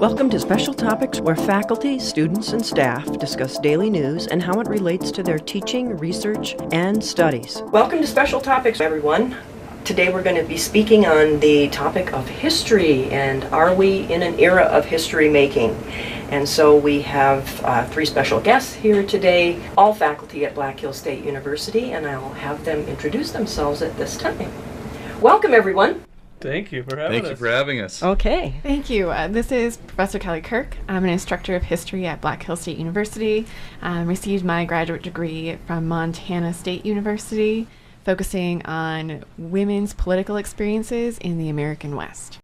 Welcome to Special Topics, where faculty, students, and staff discuss daily news and how it relates to their teaching, research, and studies. Welcome to Special Topics, everyone. Today we're going to be speaking on the topic of history, and are we in an era of history making? And so we have three special guests here today, all faculty at Black Hills State University, and I'll have them introduce themselves at this time. Welcome, everyone. Thank you for having us. Thank you for having us. Okay. Thank you. This is Professor Kelly Kirk. I'm an instructor of history at Black Hills State University. Received my graduate degree from Montana State University, focusing on women's political experiences in the American West.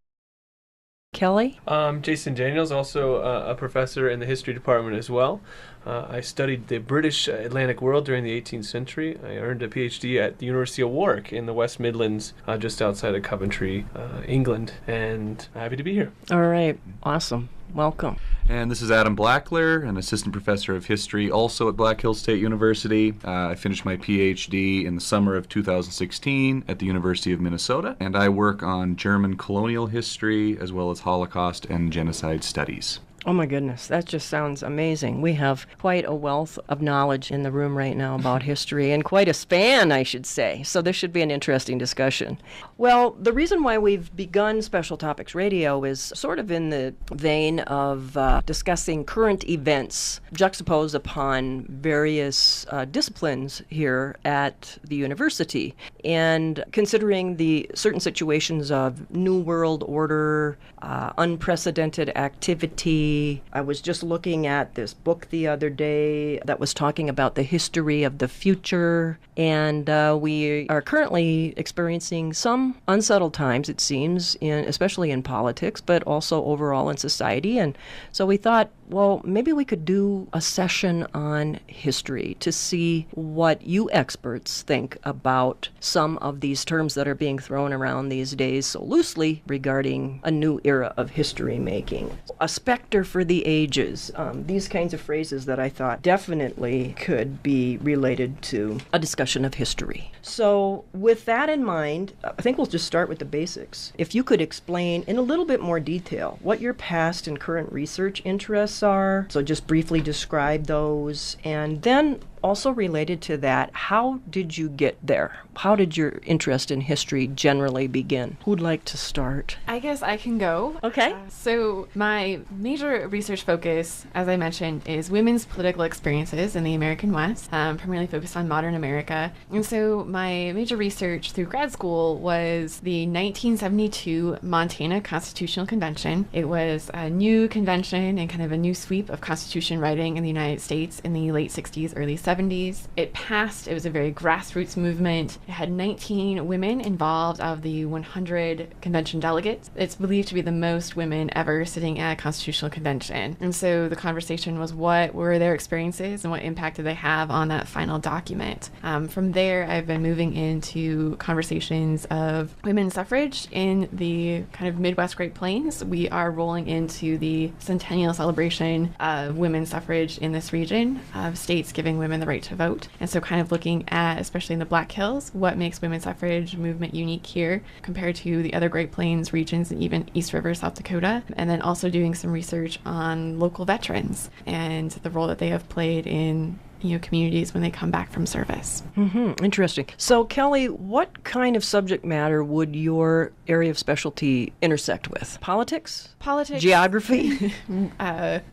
Kelly? Jason Daniels, also a professor in the history department as well. I studied the British Atlantic world during the 18th century. I earned a PhD at the University of Warwick in the West Midlands, just outside of Coventry, England, and happy to be here. All right. Awesome. Welcome. And this is Adam Blackler, an assistant professor of history, also at Black Hills State University. I finished my PhD in the summer of 2016 at the University of Minnesota, and I work on German colonial history as well as Holocaust and genocide studies. Oh my goodness, that just sounds amazing. We have quite a wealth of knowledge in the room right now about history, and quite a span, I should say. So this should be an interesting discussion. Well, the reason why we've begun Special Topics Radio is sort of in the vein of discussing current events juxtaposed upon various disciplines here at the university, and considering the certain situations of New World Order, unprecedented activity. I was just looking at this book the other day that was talking about the history of the future, and we are currently experiencing some unsettled times, it seems, especially in politics, but also overall in society. And so we thought, well, maybe we could do a session on history to see what you experts think about some of these terms that are being thrown around these days so loosely regarding a new era of history making. A specter for the ages, these kinds of phrases that I thought definitely could be related to a discussion of history. So with that in mind, I think we'll just start with the basics. If you could explain in a little bit more detail what your past and current research interests are, so just briefly describe those, and then also related to that, how did you get there? How did your interest in history generally begin? Who'd like to start? I guess I can go. Okay. So my major research focus, as I mentioned, is women's political experiences in the American West, primarily focused on modern America. And so my major research through grad school was the 1972 Montana Constitutional Convention. It was a new convention and kind of a new sweep of constitution writing in the United States in the late 60s, early 70s. It passed. It was a very grassroots movement. It had 19 women involved of the 100 convention delegates. It's believed to be the most women ever sitting at a constitutional convention. And so the conversation was, what were their experiences and what impact did they have on that final document? From there, I've been moving into conversations of women's suffrage in the kind of Midwest Great Plains. We are rolling into the centennial celebration of women's suffrage in this region of states giving women the right to vote. And so kind of looking at, especially in the Black Hills, what makes women's suffrage movement unique here compared to the other Great Plains regions and even East River, South Dakota. And then also doing some research on local veterans and the role that they have played in communities when they come back from service. Mm-hmm. Interesting. So, Kelly, what kind of subject matter would your area of specialty intersect with? Politics? Geography?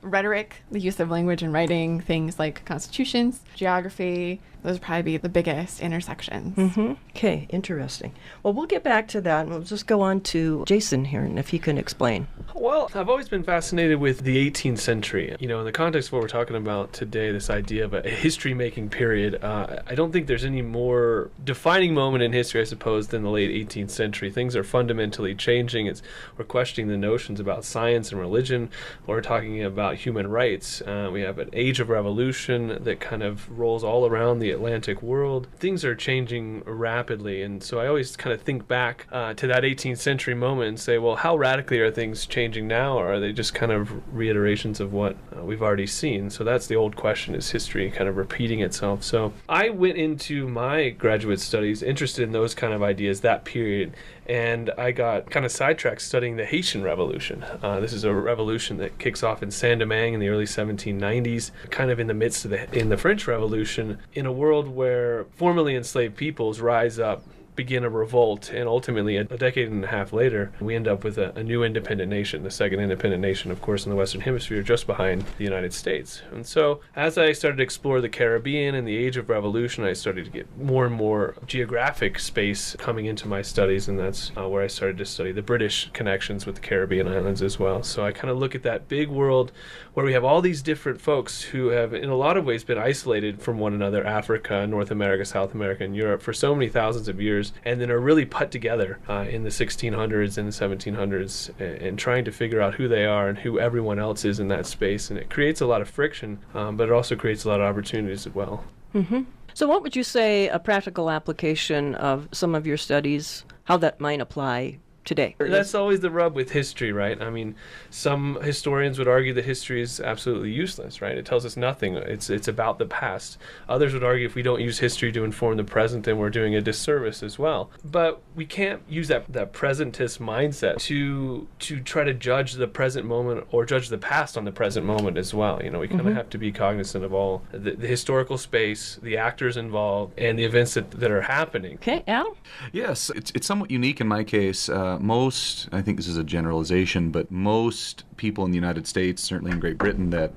Rhetoric, the use of language and writing, things like constitutions, geography. Those would probably be the biggest intersections. Mm-hmm. Okay, interesting. Well, we'll get back to that, and we'll just go on to Jason here, and if he can explain. Well, I've always been fascinated with the 18th century. In the context of what we're talking about today, this idea of a history-making period, I don't think there's any more defining moment in history, I suppose, than the late 18th century. Things are fundamentally changing. We're questioning the notions about science and religion. We're talking about human rights. We have an age of revolution that kind of rolls all around the Atlantic world. Things are changing rapidly, and so I always kind of think back to that 18th century moment and say, well, how radically are things changing now, or are they just kind of reiterations of what we've already seen? So that's the old question, is history kind of repeating itself? So I went into my graduate studies interested in those kind of ideas, that period, and I got kind of sidetracked studying the Haitian Revolution. This is a revolution that kicks off in Saint-Domingue in the early 1790s, kind of in the midst of the French Revolution, in a world where formerly enslaved peoples rise up, begin a revolt, and ultimately a decade and a half later we end up with a new independent nation, the second independent nation, of course, in the Western Hemisphere, just behind the United States. And so as I started to explore the Caribbean and the Age of Revolution, I started to get more and more geographic space coming into my studies, and that's where I started to study the British connections with the Caribbean islands as well. So I kind of look at that big world where we have all these different folks who have in a lot of ways been isolated from one another, Africa, North America, South America, and Europe, for so many thousands of years, and then are really put together in the 1600s and the 1700s, and trying to figure out who they are and who everyone else is in that space. And it creates a lot of friction, but it also creates a lot of opportunities as well. Mm-hmm. So what would you say a practical application of some of your studies, how that might apply today? That's always the rub with history, right? I mean, some historians would argue that history is absolutely useless, right? It tells us nothing. It's about the past. Others would argue if we don't use history to inform the present, then we're doing a disservice as well. But we can't use that presentist mindset to try to judge the present moment or judge the past on the present moment as well. You know, we kind of have to be cognizant of all the historical space, the actors involved, and the events that are happening. Okay, Adam? Yes, it's somewhat unique in my case. Most, I think this is a generalization, but most people in the United States, certainly in Great Britain, that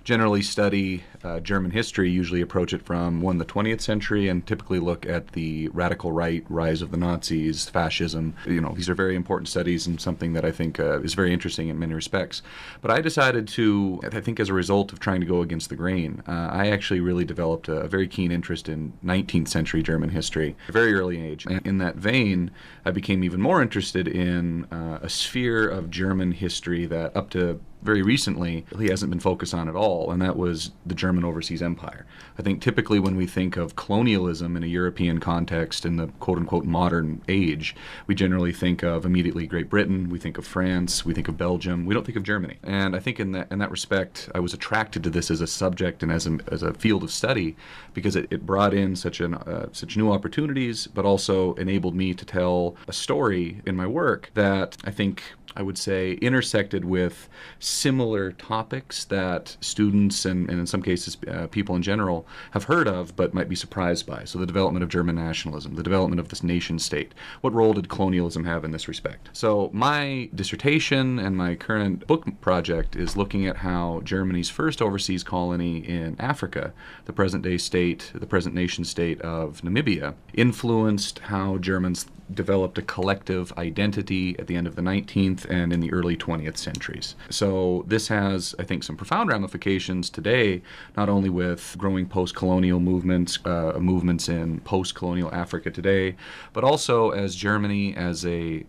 generally study German history usually approach it from, the 20th century and typically look at the radical right, rise of the Nazis, fascism. You know, these are very important studies and something that I think is very interesting in many respects. But I decided to, I think as a result of trying to go against the grain, I actually really developed a very keen interest in 19th century German history at a very early age. And in that vein, I became even more interested in a sphere of German history that up to very recently really hasn't been focused on at all, and that was the German overseas empire. I think typically when we think of colonialism in a European context in the quote-unquote modern age, we generally think of immediately Great Britain, we think of France, we think of Belgium, we don't think of Germany. And I think in that respect, I was attracted to this as a subject and as a field of study because it brought in such new opportunities, but also enabled me to tell a story in my work that I think I would say intersected with similar topics that students and in some cases people in general have heard of but might be surprised by. So the development of German nationalism, the development of this nation state. What role did colonialism have in this respect? So my dissertation and my current book project is looking at how Germany's first overseas colony in Africa, the present nation state of Namibia, influenced how Germans developed a collective identity at the end of the 19th and in the early 20th centuries. So this has, I think, some profound ramifications today, not only with growing post-colonial movements in post-colonial Africa today, but also as Germany,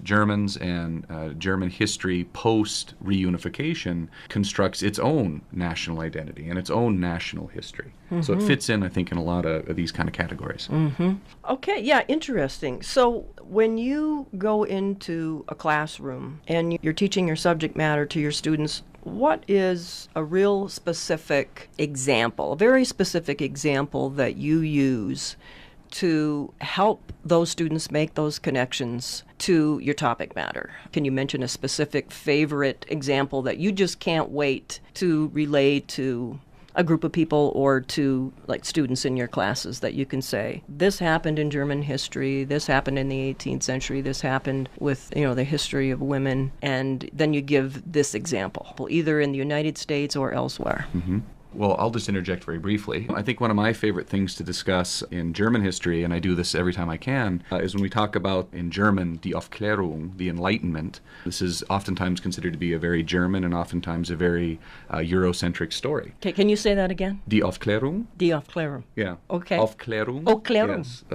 Germans and German history post-reunification constructs its own national identity and its own national history. Mm-hmm. So it fits in, I think, in a lot of these kind of categories. Mm-hmm. Okay, yeah, interesting. So when you go into a classroom and you're teaching your subject matter to your students, what is a real specific example, a very specific example that you use to help those students make those connections to your topic matter? Can you mention a specific favorite example that you just can't wait to relay to a group of people or to like students in your classes that you can say, this happened in German history, this happened in the 18th century, this happened with, the history of women, and then you give this example, either in the United States or elsewhere. Mm-hmm. Well, I'll just interject very briefly. I think one of my favorite things to discuss in German history, and I do this every time I can, is when we talk about, in German, die Aufklärung, the Enlightenment. This is oftentimes considered to be a very German and oftentimes a very Eurocentric story. Okay, can you say that again? Die Aufklärung? Die Aufklärung. Yeah. Okay. Aufklärung. Aufklärung. Yes.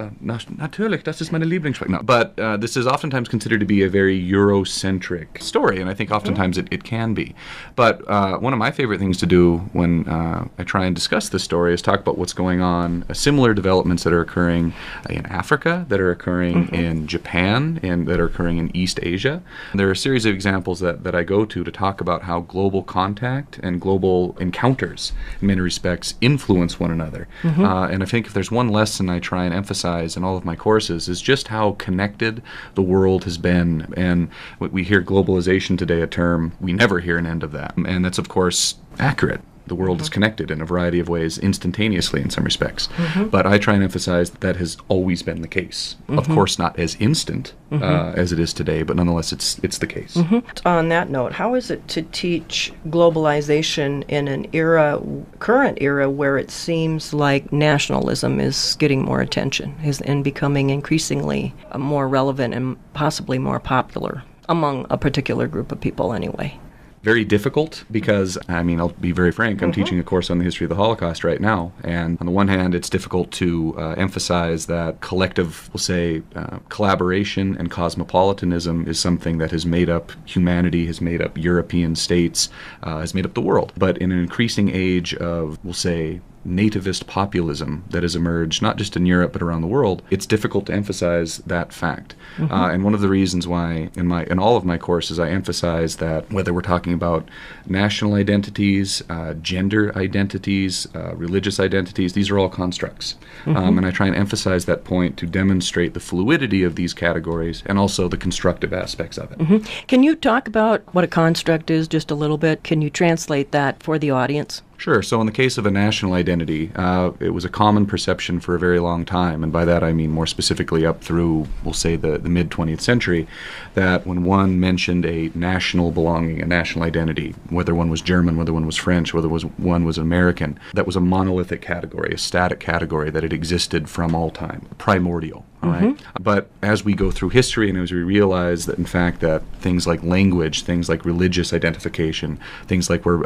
Natürlich, das ist meine Lieblingssprache. No, but this is oftentimes considered to be a very Eurocentric story, and I think oftentimes it can be. But one of my favorite things to do when I try and discuss this story is talk about what's going on, similar developments that are occurring in Africa, that are occurring in Japan, and that are occurring in East Asia. There are a series of examples that I go to talk about how global contact and global encounters, in many respects, influence one another. And I think if there's one lesson I try and emphasize in all of my courses is just how connected the world has been. And we hear globalization today, a term, we never hear an end of that. And that's, of course, accurate. The world is connected in a variety of ways instantaneously in some respects. But I try and emphasize that has always been the case. Of course, not as instant as it is today, but nonetheless, it's the case. On that note, how is it to teach globalization in an current era, where it seems like nationalism is getting more attention and becoming increasingly more relevant and possibly more popular among a particular group of people anyway? Very difficult because, I'll be very frank, I'm teaching a course on the history of the Holocaust right now. And on the one hand, it's difficult to emphasize that collective, we'll say, collaboration and cosmopolitanism is something that has made up humanity, has made up European states, has made up the world. But in an increasing age of, we'll say, nativist populism that has emerged not just in Europe but around the world, it's difficult to emphasize that fact. And one of the reasons why in all of my courses I emphasize that whether we're talking about national identities, gender identities, religious identities, these are all constructs. And I try and emphasize that point to demonstrate the fluidity of these categories and also the constructive aspects of it. Can you talk about what a construct is just a little bit? Can you translate that for the audience? Sure. So in the case of a national identity, it was a common perception for a very long time, and by that I mean more specifically up through, we'll say, the mid-20th century, that when one mentioned a national belonging, a national identity, whether one was German, whether one was French, whether one was American, that was a monolithic category, a static category, that it existed from all time, primordial. All right. But as we go through history and as we realize that, in fact, that things like language, things like religious identification, things like where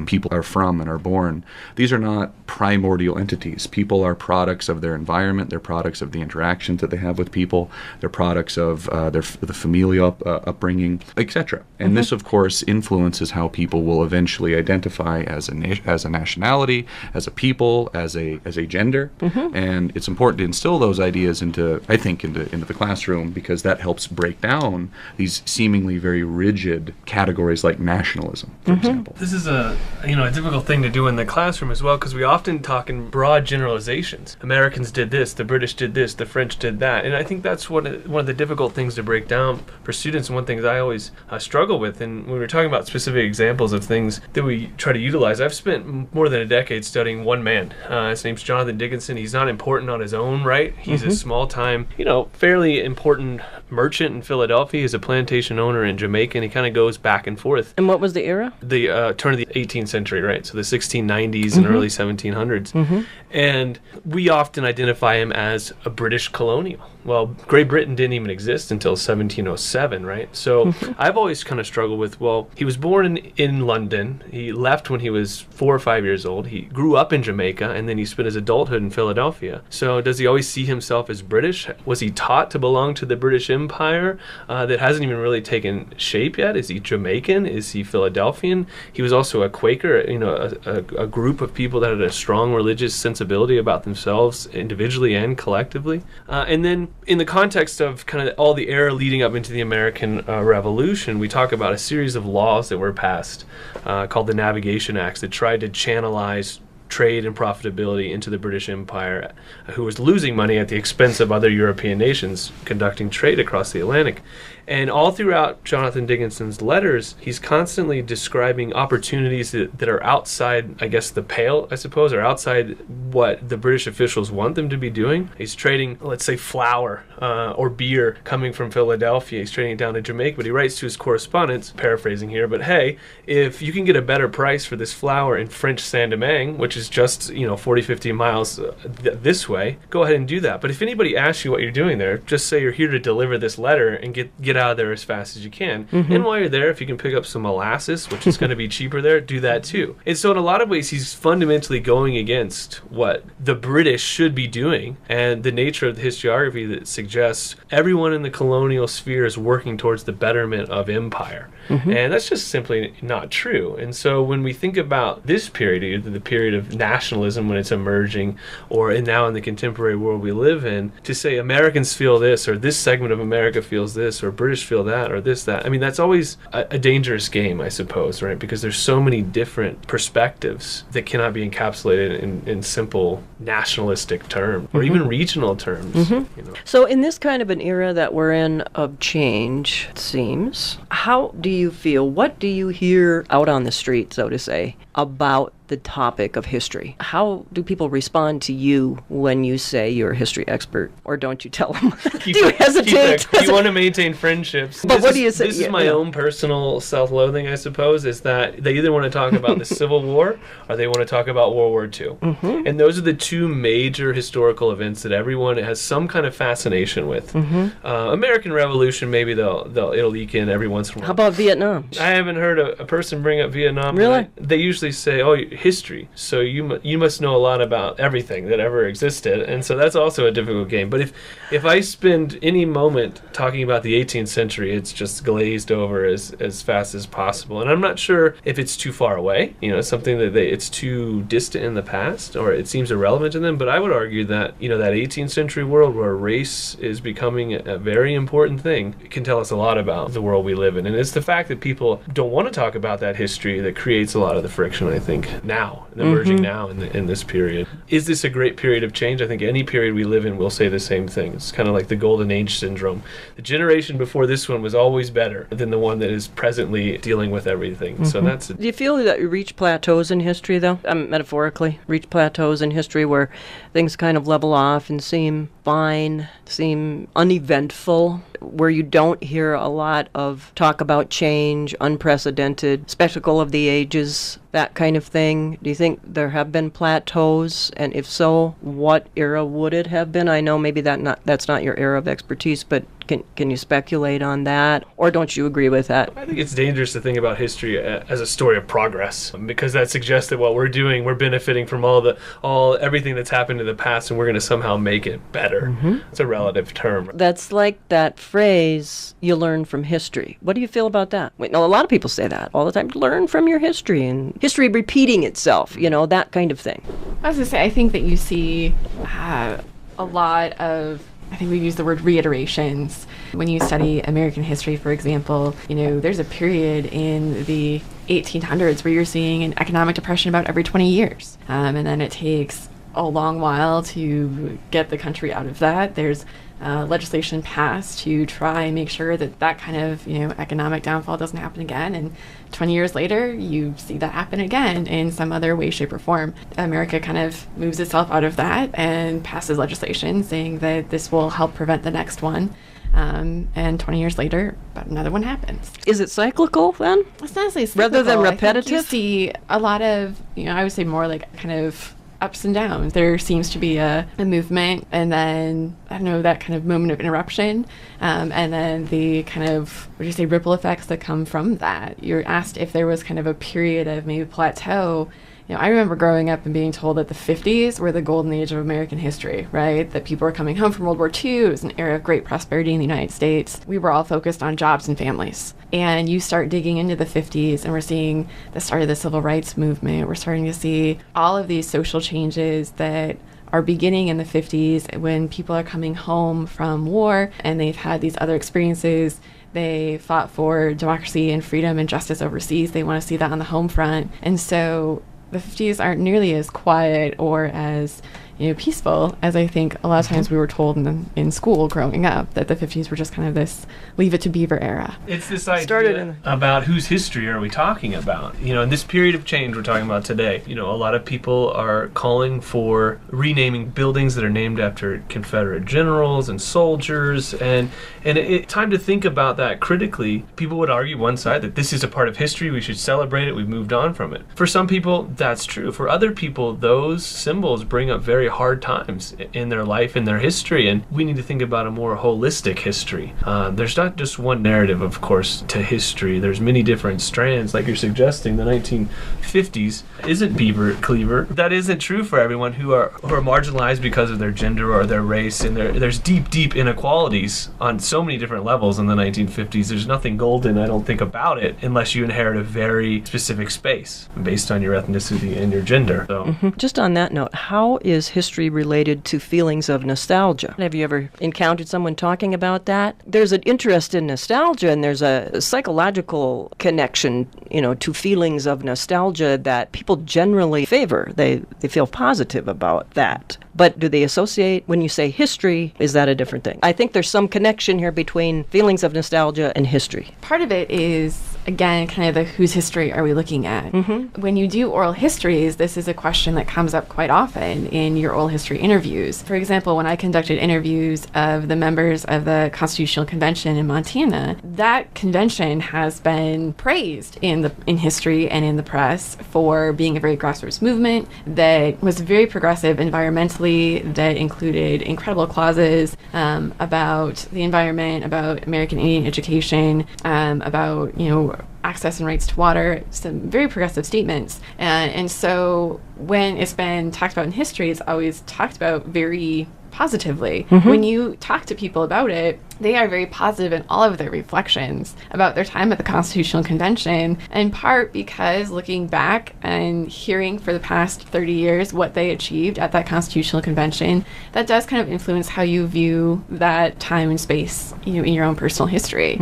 people are from and are born, these are not primordial entities. People are products of their environment. They're products of the interactions that they have with people. They're products of the familial upbringing, etc. And this, of course, influences how people will eventually identify as a nationality, as a people, as a gender. And it's important to instill those ideas into the classroom, because that helps break down these seemingly very rigid categories like nationalism, for example. This is a difficult thing to do in the classroom as well, because we often talk in broad generalizations. Americans did this, the British did this, the French did that, and I think that's one of the difficult things to break down for students, and one thing that I always struggle with. And when we're talking about specific examples of things that we try to utilize, I've spent more than a decade studying one man. His name's Jonathan Dickinson. He's not important on his own right. He's a small-time, fairly important merchant in Philadelphia. He's a plantation owner in Jamaica, and he kind of goes back and forth. And what was the era? The turn of the 18th century, right? So the 1690s and early 1700s. And we often identify him as a British colonial. Well, Great Britain didn't even exist until 1707, right? So I've always kind of struggled with, well, he was born in London. He left when he was 4 or 5 years old. He grew up in Jamaica, and then he spent his adulthood in Philadelphia. So does he always see himself as British? Was he taught to belong to the British Empire that hasn't even really taken shape yet? Is he Jamaican? Is he Philadelphian? He was also a Quaker, a group of people that had a strong religious sensibility about themselves individually and collectively. And then in the context of kind of all the era leading up into the American Revolution, we talk about a series of laws that were passed called the Navigation Acts that tried to channelize trade and profitability into the British Empire, who was losing money at the expense of other European nations conducting trade across the Atlantic. And all throughout Jonathan Dickinson's letters, he's constantly describing opportunities that are outside, I guess, the pale, I suppose, or outside what the British officials want them to be doing. He's trading, let's say, flour or beer coming from Philadelphia. He's trading it down to Jamaica, but he writes to his correspondents, paraphrasing here, but hey, if you can get a better price for this flour in French Saint-Domingue, which is just, 40, 50 miles this way, go ahead and do that. But if anybody asks you what you're doing there, just say you're here to deliver this letter and get out of there as fast as you can. And while you're there, if you can pick up some molasses, which is going to be cheaper there, do that too. And so in a lot of ways, he's fundamentally going against what the British should be doing, and the nature of the historiography that suggests everyone in the colonial sphere is working towards the betterment of empire. And that's just simply not true. And so when we think about this period, either the period of nationalism when it's emerging, or now in the contemporary world we live in, to say Americans feel this, or this segment of America feels this, or British feel that, or this, that. I mean, that's always a dangerous game, I suppose, right? Because there's so many different perspectives that cannot be encapsulated in simple nationalistic terms, or even regional terms. You know. So in this kind of an era that we're in of change, it seems, how do you feel? What do you hear out on the street, so to say, about the topic of history? How do people respond to you when you say you're a history expert, or don't you tell them? Do you hesitate? You want to maintain friendshes. But what do you say? This is my own personal self-loathing, I suppose, is that they either want to talk about the Civil War or they want to talk about World War II. And those are the two major historical events that everyone has some kind of fascination with. American Revolution, maybe it'll leak in every once in a while. How about Vietnam? I haven't heard a person bring up Vietnam. Really? They usually say, oh, history, so you must know a lot about everything that ever existed, and so that's also a difficult game. But if I spend any moment talking about the 18th century, it's just glazed over as fast as possible, and I'm not sure if it's too far away, something that it's too distant in the past, or it seems irrelevant to them. But I would argue that that 18th century world where race is becoming a very important thing can tell us a lot about the world we live in, and it's the fact that people don't want to talk about that history that creates a lot of the friction, I think, now, emerging now in this period. Is this a great period of change? I think any period we live in will say the same thing. It's kind of like the Golden Age syndrome. The generation before this one was always better than the one that is presently dealing with everything. So that's it. Do you feel that you reach plateaus in history, though? Metaphorically, reach plateaus in history where things kind of level off and seem fine, seem uneventful, where you don't hear a lot of talk about change, unprecedented, spectacle of the ages, that kind of thing? Do you think there have been plateaus? And if so, what era would it have been? I know maybe that's not your area of expertise, but can you speculate on that? Or don't you agree with that? I think it's dangerous to think about history as a story of progress, because that suggests that what we're doing, we're benefiting from everything that's happened in the past, and we're going to somehow make it better. It's a relative term. That's like that phrase, you learn from history. What do you feel about that? Wait, no, a lot of people say that all the time. Learn from your history, and history repeating itself, that kind of thing. I was going to say, I think that you see a lot of, I think we use the word reiterations. When you study American history, for example, there's a period in the 1800s where you're seeing an economic depression about every 20 years. And then it takes a long while to get the country out of that. There's legislation passed to try and make sure that kind of economic downfall doesn't happen again, and 20 years later you see that happen again in some other way, shape, or form. America kind of moves itself out of that and passes legislation saying that this will help prevent the next one, and 20 years later another one happens. Is it cyclical then? It's not necessarily cyclical. Rather than repetitive? I think you see a lot of, I would say more like kind of ups and downs. There seems to be a movement, and then that kind of moment of interruption, and then the kind of ripple effects that come from that. You're asked if there was kind of a period of maybe plateau. I remember growing up and being told that the 50s were the golden age of American history, right? That people were coming home from World War II. It was an era of great prosperity in the United States. We were all focused on jobs and families. And you start digging into the 50s, and we're seeing the start of the civil rights movement. We're starting to see all of these social changes that are beginning in the 50s when people are coming home from war and they've had these other experiences. They fought for democracy and freedom and justice overseas. They want to see that on the home front. And so the 50s aren't nearly as quiet or as peaceful as I think a lot of times we were told in school growing up, that the 50s were just kind of this leave it to Beaver era. It's this idea about whose history are we talking about? In this period of change we're talking about today, a lot of people are calling for renaming buildings that are named after Confederate generals and soldiers, and it's time to think about that critically. People would argue one side that this is a part of history, we should celebrate it, we've moved on from it. For some people, that's true. For other people, those symbols bring up very very hard times in their life, in their history, and we need to think about a more holistic history. There's not just one narrative, of course, to history. There's many different strands, like you're suggesting. The 1950s isn't Beaver Cleaver. That isn't true for everyone who are marginalized because of their gender or their race, and there's deep inequalities on so many different levels in the 1950s. There's nothing golden, I don't think, about it unless you inherit a very specific space based on your ethnicity and your gender. So. Just on that note, how is history related to feelings of nostalgia? Have you ever encountered someone talking about that? There's an interest in nostalgia, and there's a psychological connection, to feelings of nostalgia that people generally favor. They feel positive about that. But do they associate, when you say history, is that a different thing? I think there's some connection here between feelings of nostalgia and history. Part of it is, again, kind of the whose history are we looking at? When you do oral histories, this is a question that comes up quite often in your oral history interviews. For example, when I conducted interviews of the members of the Constitutional Convention in Montana, that convention has been praised in history and in the press for being a very grassroots movement that was very progressive environmentally, that included incredible clauses about the environment, about American Indian education, about, access and rights to water, some very progressive statements. And so when it's been talked about in history, it's always talked about very positively. When you talk to people about it, they are very positive in all of their reflections about their time at the Constitutional Convention, in part because looking back and hearing for the past 30 years what they achieved at that Constitutional Convention, that does kind of influence how you view that time and space, in your own personal history.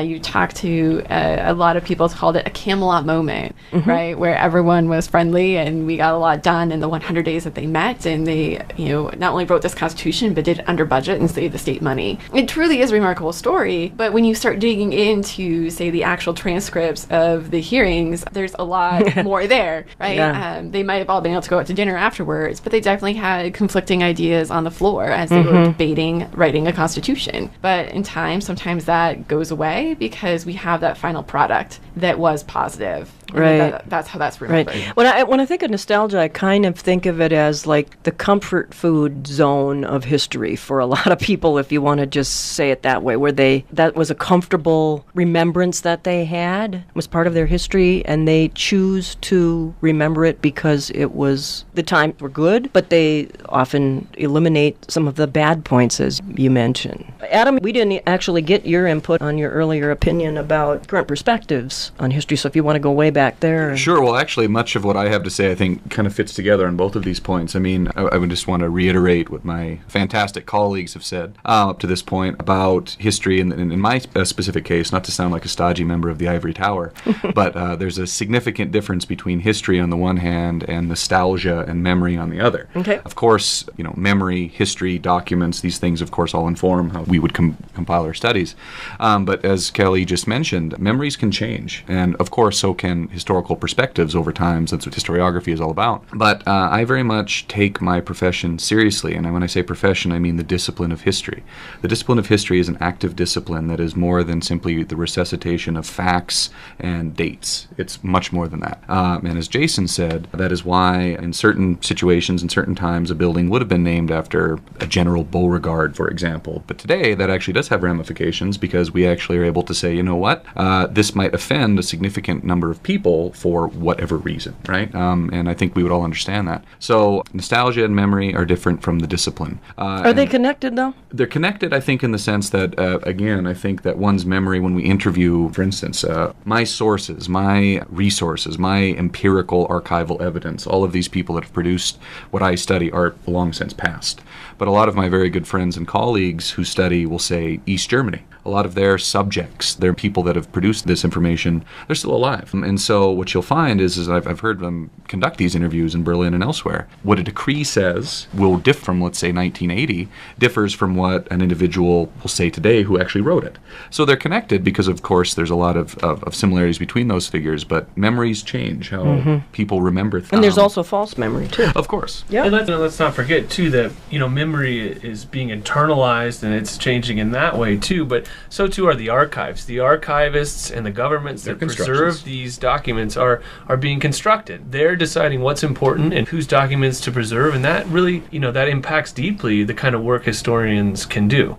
You talk to a lot of people called it a Camelot moment, right, where everyone was friendly and we got a lot done in the 100 days that they met, and they, not only wrote this Constitution, but did it under budget and saved the state money. It truly is a remarkable story, but when you start digging into, say, the actual transcripts of the hearings, there's a lot more there, right? Yeah. They might have all been able to go out to dinner afterwards, but they definitely had conflicting ideas on the floor as they were debating writing a constitution. But in time, sometimes that goes away because we have that final product that was positive. Right. That's how that's remembered. Right. When I think of nostalgia, I kind of think of it as like the comfort food zone of history for a lot of people, if you want to just say it that way, where that was a comfortable remembrance that they had, was part of their history, and they choose to remember it because it was, the times were good, but they often eliminate some of the bad points, as you mentioned. Adam, we didn't actually get your input on your earlier opinion about current perspectives on history, so if you want to go way back there. Sure. Well, actually, much of what I have to say, I think, kind of fits together on both of these points. I mean, I would just want to reiterate what my fantastic colleagues have said up to this point about history. And in my specific case, not to sound like a stodgy member of the ivory tower, but there's a significant difference between history on the one hand and nostalgia and memory on the other. Okay. Of course, memory, history, documents, these things, of course, all inform how we would compile our studies. But as Kelly just mentioned, memories can change. And of course, so can historical perspectives over time. That's what historiography is all about. But I very much take my profession seriously. And when I say profession, I mean the discipline of history. The discipline of history is an active discipline that is more than simply the resuscitation of facts and dates. It's much more than that. And as Jason said, that is why in certain situations, in certain times, a building would have been named after a General Beauregard, for example. But today, that actually does have ramifications because we actually are able to say, you know what, this might offend a significant number of people for whatever reason, right? And I think we would all understand that. So nostalgia and memory are different from the discipline. Are they connected, though? They're connected, I think, in the sense that, again, I think that one's memory, when we interview, for instance, my sources, my resources, my empirical archival evidence, all of these people that have produced what I study are long since past. But a lot of my very good friends and colleagues who study will say East Germany. A lot of their subjects, their people that have produced this information, they're still alive. And so what you'll find is I've heard them conduct these interviews in Berlin and elsewhere. What a decree says will differ from, let's say, 1980, differs from what an individual will say today who actually wrote it. So they're connected because, of course, there's a lot of similarities between those figures, but memories change how people remember things. And there's also false memory, too. Of course. Yeah. And let's not forget, too, that, memory is being internalized and it's changing in that way, too. But so too are the archives. The archivists and the governments that preserve these documents are being constructed. They're deciding what's important and whose documents to preserve, and that really, that impacts deeply the kind of work historians can do.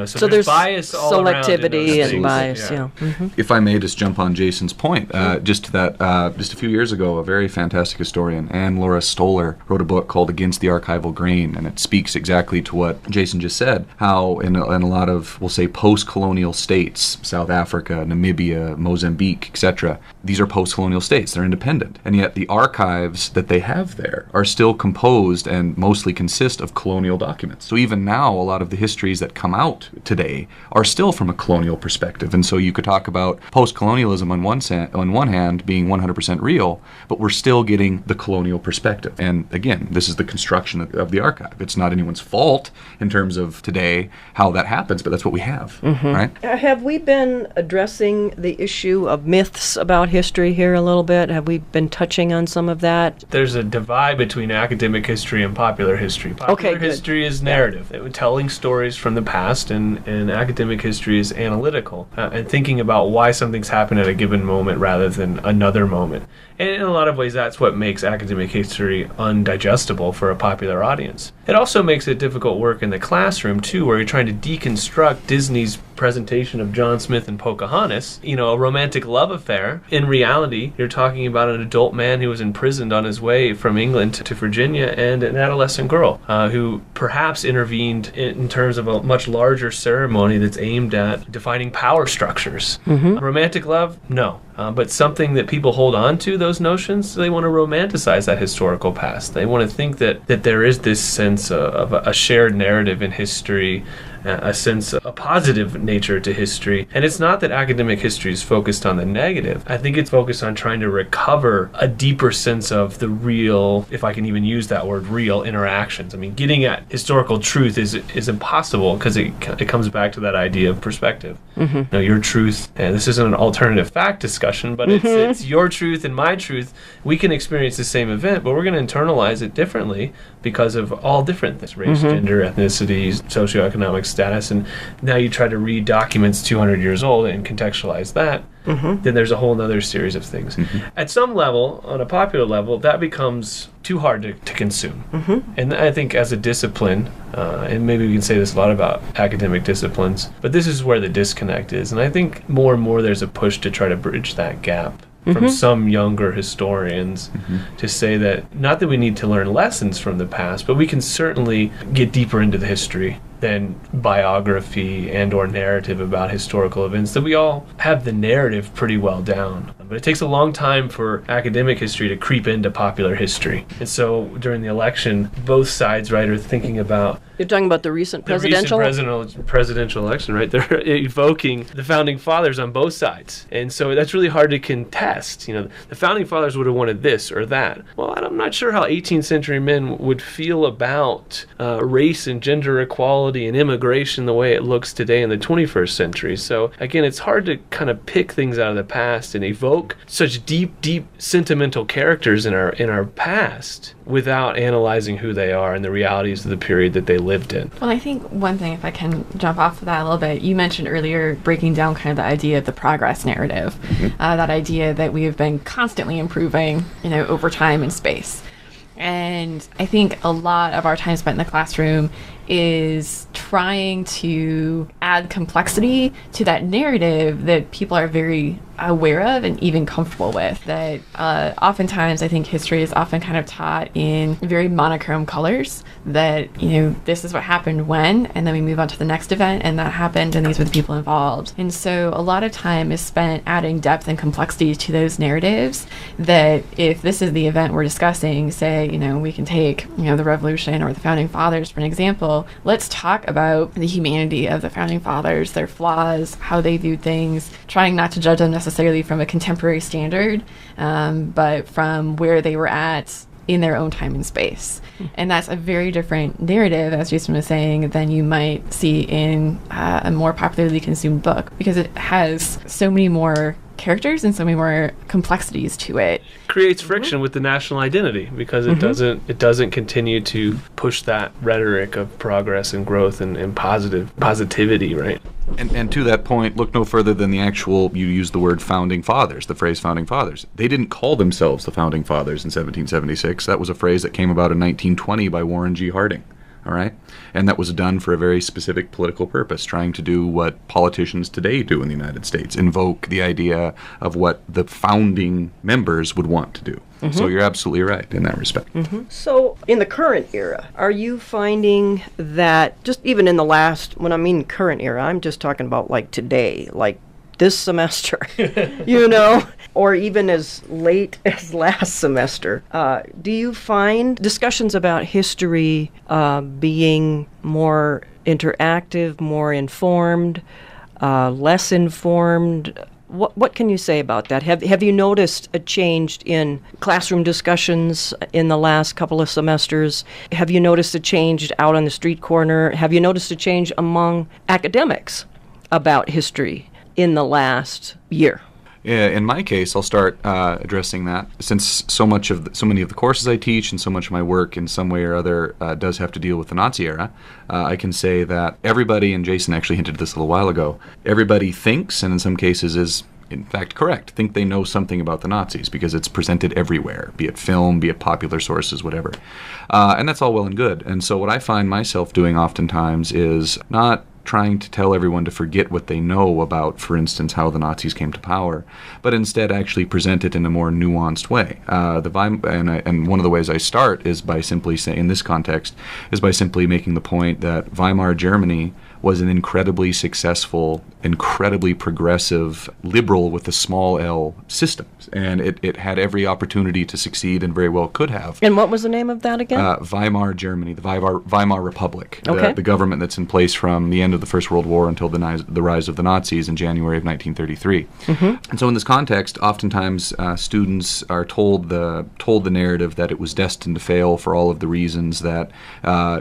So there's bias all selectivity around and bias. Yeah. If I may just jump on Jason's point, just to that, just a few years ago, a very fantastic historian, Anne Laura Stoller, wrote a book called Against the Archival Grain, and it speaks exactly to what Jason just said, how in a lot of, we'll say, post-colonial states, South Africa, Namibia, Mozambique, etc., these are post-colonial states. They're independent. And yet the archives that they have there are still composed and mostly consist of colonial documents. So even now, a lot of the histories that come out today are still from a colonial perspective. And so you could talk about post-colonialism on one hand being 100% real, but we're still getting the colonial perspective. And again, this is the construction of the archive. It's not anyone's fault in terms of today how that happens, but that's what we have, right? Have we been addressing the issue of myths about history here a little bit? Have we been touching on some of that? There's a divide between academic history and popular history. Popular history is narrative, telling stories from the past, and academic history is analytical and thinking about why something's happened at a given moment rather than another moment. And in a lot of ways, that's what makes academic history undigestible for a popular audience. It also makes it difficult work in the classroom, too, where you're trying to deconstruct Disney's presentation of John Smith and Pocahontas, a romantic love affair. In reality, you're talking about an adult man who was imprisoned on his way from England to Virginia, and an adolescent girl who perhaps intervened in terms of a much larger ceremony that's aimed at defining power structures. Romantic love? No. But something that people hold on to, those notions, they want to romanticize that historical past. They want to think that there is this sense of a shared narrative in history, a sense of a positive nature to history. And it's not that academic history is focused on the negative. I think it's focused on trying to recover a deeper sense of the real, if I can even use that word, real interactions. I mean, getting at historical truth is impossible because it comes back to that idea of perspective. Your truth, and this isn't an alternative fact discussion, but it's your truth and my truth. We can experience the same event, but we're going to internalize it differently because of all different things: race, gender, ethnicity, socioeconomic status. And now you try to read documents 200 years old and contextualize that, then there's a whole other series of things. At some level, on a popular level, that becomes too hard to consume. And I think as a discipline, and maybe we can say this a lot about academic disciplines, but this is where the disconnect is. And I think more and more there's a push to try to bridge that gap from some younger historians to say that not that we need to learn lessons from the past, but we can certainly get deeper into the history than biography and or narrative about historical events, that we all have the narrative pretty well down. But it takes a long time for academic history to creep into popular history. And so during the election, both sides, right, are thinking about... You're talking about the recent presidential election, right? They're evoking the Founding Fathers on both sides. And so that's really hard to contest. The Founding Fathers would have wanted this or that. Well, I'm not sure how 18th century men would feel about race and gender equality and immigration the way it looks today in the 21st century. So again, it's hard to kind of pick things out of the past and evoke such deep sentimental characters in our past without analyzing who they are and the realities of the period that they lived in. Well, I think one thing, if I can jump off of that a little bit, you mentioned earlier breaking down kind of the idea of the progress narrative, that idea that we have been constantly improving, over time and space. And I think a lot of our time spent in the classroom is trying to add complexity to that narrative that people are very aware of and even comfortable with. That oftentimes I think history is often kind of taught in very monochrome colors, that, this is what happened when, and then we move on to the next event, and that happened, and these were the people involved. And so a lot of time is spent adding depth and complexity to those narratives, that if this is the event we're discussing, say, we can take, the Revolution or the Founding Fathers for an example, let's talk about the humanity of the Founding Fathers, their flaws, how they viewed things, trying not to judge them necessarily from a contemporary standard, but from where they were at in their own time and space. And that's a very different narrative, as Jason was saying, than you might see in a more popularly consumed book, because it has so many more characters and so many more complexities to it. Creates friction with the national identity because it doesn't continue to push that rhetoric of progress and growth and positivity, right? And to that point, look no further than the actual, you used the word founding fathers, the phrase founding fathers. They didn't call themselves the founding fathers in 1776. That was a phrase that came about in 1920 by Warren G. Harding. All right? And that was done for a very specific political purpose, trying to do what politicians today do in the United States, invoke the idea of what the founding members would want to do. So you're absolutely right in that respect. So in the current era, are you finding that just even in the last, when I mean current era, I'm just talking about like today, like this semester, or even as late as last semester, do you find discussions about history being more interactive, more informed, less informed? What can you say about that? Have you noticed a change in classroom discussions in the last couple of semesters? Have you noticed a change out on the street corner? Have you noticed a change among academics about history in the last year? Yeah, in my case, I'll start addressing that. Since so many of the courses I teach and so much of my work in some way or other does have to deal with the Nazi era, I can say that everybody, and Jason actually hinted at this a little while ago, everybody thinks, and in some cases is in fact correct, think they know something about the Nazis because it's presented everywhere, be it film, be it popular sources, whatever. And that's all well and good. And so what I find myself doing oftentimes is not trying to tell everyone to forget what they know about, for instance, how the Nazis came to power, but instead actually present it in a more nuanced way. And one of the ways I start is by simply saying, in this context, is by simply making the point that Weimar Germany was an incredibly successful, incredibly progressive, liberal with a small L system. And it had every opportunity to succeed and very well could have. And what was the name of that again? Weimar Germany, the Weimar Republic, Okay. the government that's in place from the end of the First World War until the rise of the Nazis in January of 1933. And so in this context, oftentimes students are told the narrative that it was destined to fail for all of the reasons that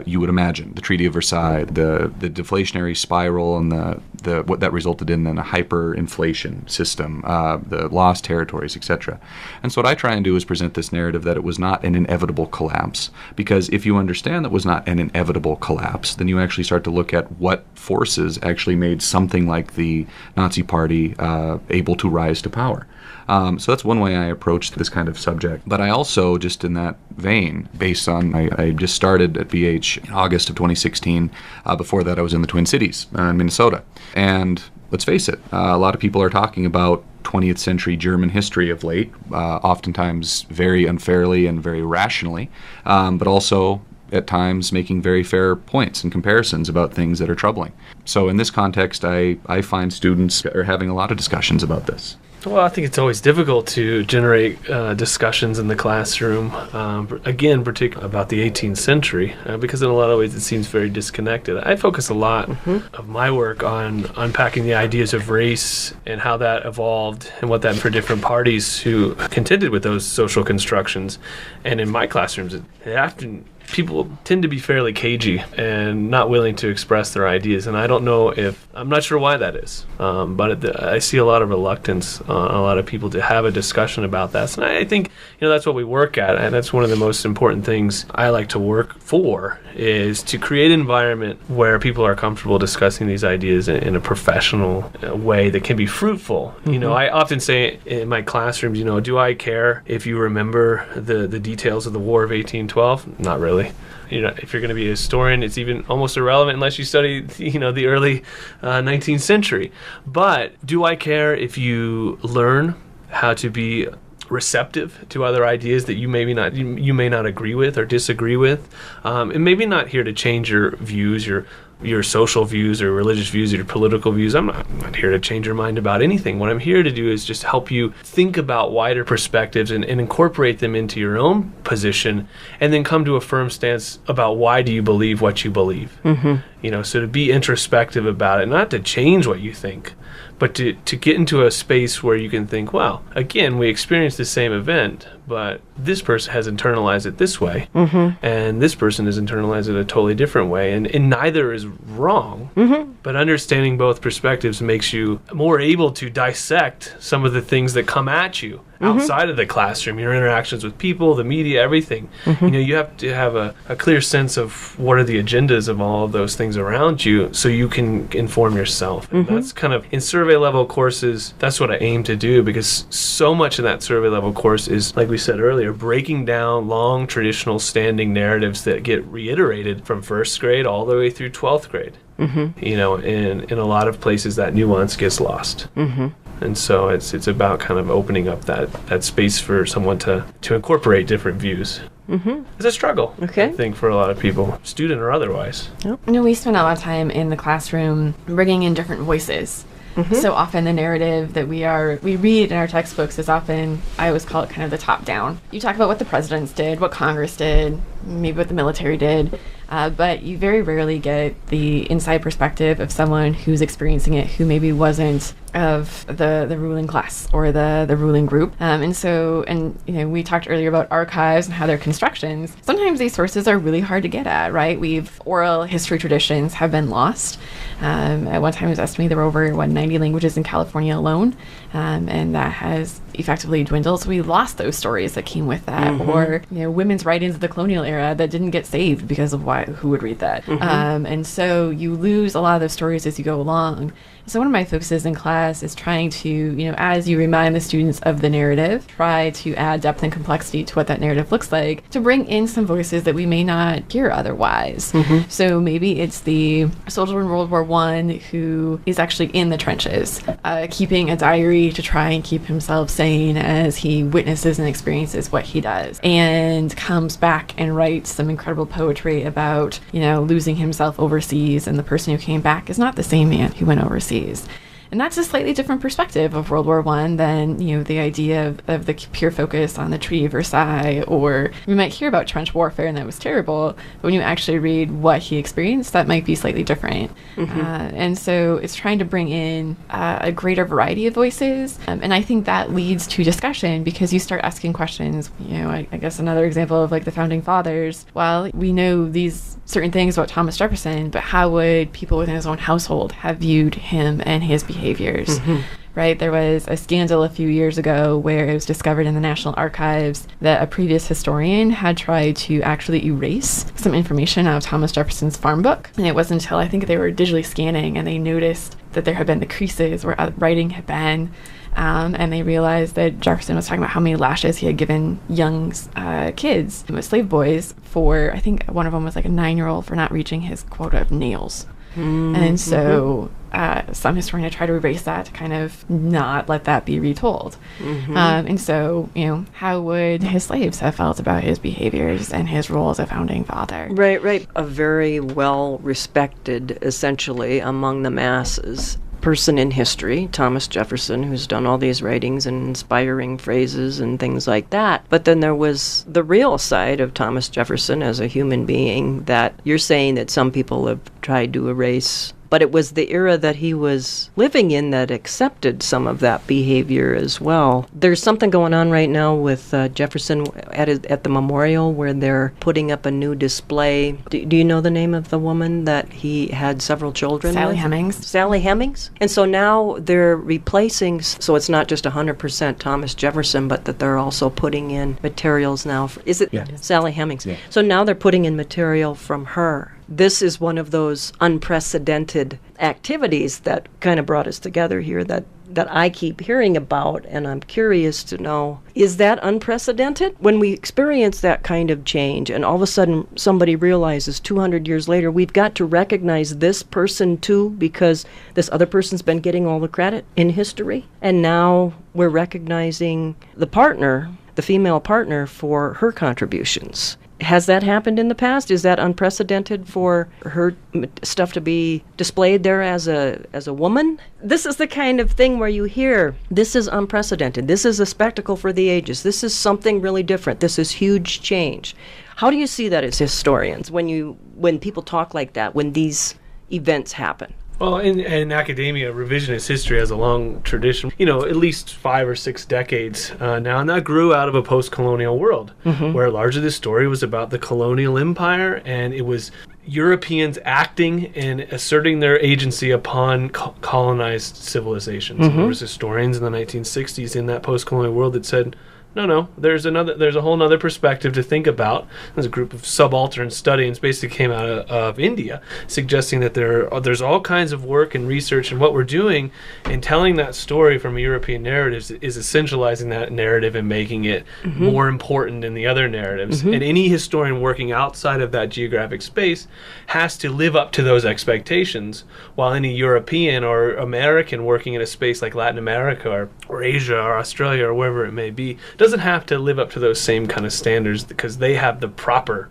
you would imagine. The Treaty of Versailles, the deflationary spiral, and what that resulted in then a hyperinflation system, the lost territories, etc. And so what I try and do is present this narrative that it was not an inevitable collapse, because if you understand that was not an inevitable collapse, then you actually start to look at what forces actually made something like the Nazi Party able to rise to power. So that's one way I approached this kind of subject. But I also, just in that vein, based on, I just started at BH in August of 2016. Before that, I was in the Twin Cities in Minnesota. And let's face it, a lot of people are talking about 20th century German history of late, oftentimes very unfairly and very rationally, but also at times making very fair points and comparisons about things that are troubling. So in this context, I find students are having a lot of discussions about this. Well, I think it's always difficult to generate discussions in the classroom, again, particularly about the 18th century, because in a lot of ways it seems very disconnected. I focus a lot of my work on unpacking the ideas of race and how that evolved and what that meant for different parties who contended with those social constructions. And in my classrooms, people tend to be fairly cagey and not willing to express their ideas, and I'm not sure why that is, but I see a lot of reluctance on a lot of people to have a discussion about that. And I think that's what we work at, and that's one of the most important things I like to work for, is to create an environment where people are comfortable discussing these ideas in a professional way that can be fruitful. I often say in my classrooms, do I care if you remember the details of the War of 1812? Not really. If you're going to be a historian, it's even almost irrelevant unless you study, the early 19th century. But do I care if you learn how to be receptive to other ideas that you may not agree with or disagree with, and maybe not here to change your views, your social views or religious views or your political views. I'm not here to change your mind about anything. What I'm here to do is just help you think about wider perspectives and incorporate them into your own position, and then come to a firm stance about why do you believe what you believe. So to be introspective about it, not to change what you think, but to get into a space where you can think, well, again, we experienced the same event, but this person has internalized it this way, and this person has internalized it a totally different way, and neither is wrong, but understanding both perspectives makes you more able to dissect some of the things that come at you outside of the classroom, your interactions with people, the media, everything. You have to have a clear sense of what are the agendas of all of those things around you so you can inform yourself. And that's kind of, in survey level courses, that's what I aim to do, because so much of that survey level course is, like we said earlier, breaking down long traditional standing narratives that get reiterated from first grade all the way through 12th grade. In a lot of places that nuance gets lost. And so it's about kind of opening up that space for someone to incorporate different views. It's a struggle, I think, for a lot of people, student or otherwise. We spend a lot of time in the classroom bringing in different voices. So often the narrative that we read in our textbooks is often, I always call it kind of the top down. You talk about what the presidents did, what Congress did, maybe what the military did, but you very rarely get the inside perspective of someone who's experiencing it, who maybe wasn't of the ruling class or the ruling group. We talked earlier about archives and how they're constructions. Sometimes these sources are really hard to get at, right? Oral history traditions have been lost. At one time it was estimated there were over 90 languages in California alone, and that has effectively dwindled. So we lost those stories that came with that, or women's writings of the colonial era that didn't get saved because of who would read that. And so you lose a lot of those stories as you go along. So one of my focuses in class is trying to, as you remind the students of the narrative, try to add depth and complexity to what that narrative looks like, to bring in some voices that we may not hear otherwise. So maybe it's the soldier in World War I who is actually in the trenches, keeping a diary to try and keep himself sane as he witnesses and experiences what he does, and comes back and writes some incredible poetry about, losing himself overseas, and the person who came back is not the same man who went overseas. And that's a slightly different perspective of World War I than, the idea of the pure focus on the Treaty of Versailles, or we might hear about trench warfare and that was terrible, but when you actually read what he experienced, that might be slightly different. And so it's trying to bring in a greater variety of voices, and I think that leads to discussion, because you start asking questions. I guess another example of like the Founding Fathers, well, we know these certain things about Thomas Jefferson, but how would people within his own household have viewed him and his behaviors? Right? There was a scandal a few years ago where it was discovered in the National Archives that a previous historian had tried to actually erase some information out of Thomas Jefferson's farm book. And it wasn't until I think they were digitally scanning and they noticed that there had been the creases where writing had been. And they realized that Jefferson was talking about how many lashes he had given young kids, slave boys, for, I think one of them was like a 9-year-old for not reaching his quota of nails. And so some historians try to erase that to kind of not let that be retold. And so, how would his slaves have felt about his behaviors and his role as a founding father? Right. A very well respected, essentially, among the masses person in history, Thomas Jefferson, who's done all these writings and inspiring phrases and things like that. But then there was the real side of Thomas Jefferson as a human being that you're saying that some people have tried to erase. But it was the era that he was living in that accepted some of that behavior as well. There's something going on right now with Jefferson at the memorial where they're putting up a new display. Do you know the name of the woman that he had several children Sally with? Hemings. Sally Hemings. And so now they're replacing, so it's not just 100% Thomas Jefferson, but that they're also putting in materials now. Is it Sally Hemings? Yeah. So now they're putting in material from her. This is one of those unprecedented activities that kind of brought us together here that I keep hearing about, and I'm curious to know, is that unprecedented? When we experience that kind of change and all of a sudden somebody realizes 200 years later we've got to recognize this person too because this other person's been getting all the credit in history, and now we're recognizing the partner, the female partner, for her contributions. Has that happened in the past? Is that unprecedented for her stuff to be displayed there as a woman? This is the kind of thing where you hear, this is unprecedented. This is a spectacle for the ages. This is something really different. This is huge change. How do you see that as historians when people talk like that, when these events happen? Well, in academia, revisionist history has a long tradition, at least 5 or 6 decades now, and that grew out of a post-colonial world, where largely the story was about the colonial empire, and it was Europeans acting and asserting their agency upon colonized civilizations. And there was historians in the 1960s in that post-colonial world that said, no, there's a whole other perspective to think about. There's a group of subaltern studies basically came out of India, suggesting that there's all kinds of work and research, and what we're doing in telling that story from a European narrative is essentializing that narrative and making it more important than the other narratives. And any historian working outside of that geographic space has to live up to those expectations, while any European or American working in a space like Latin America or Asia or Australia or wherever it may be doesn't have to live up to those same kind of standards, because they have the proper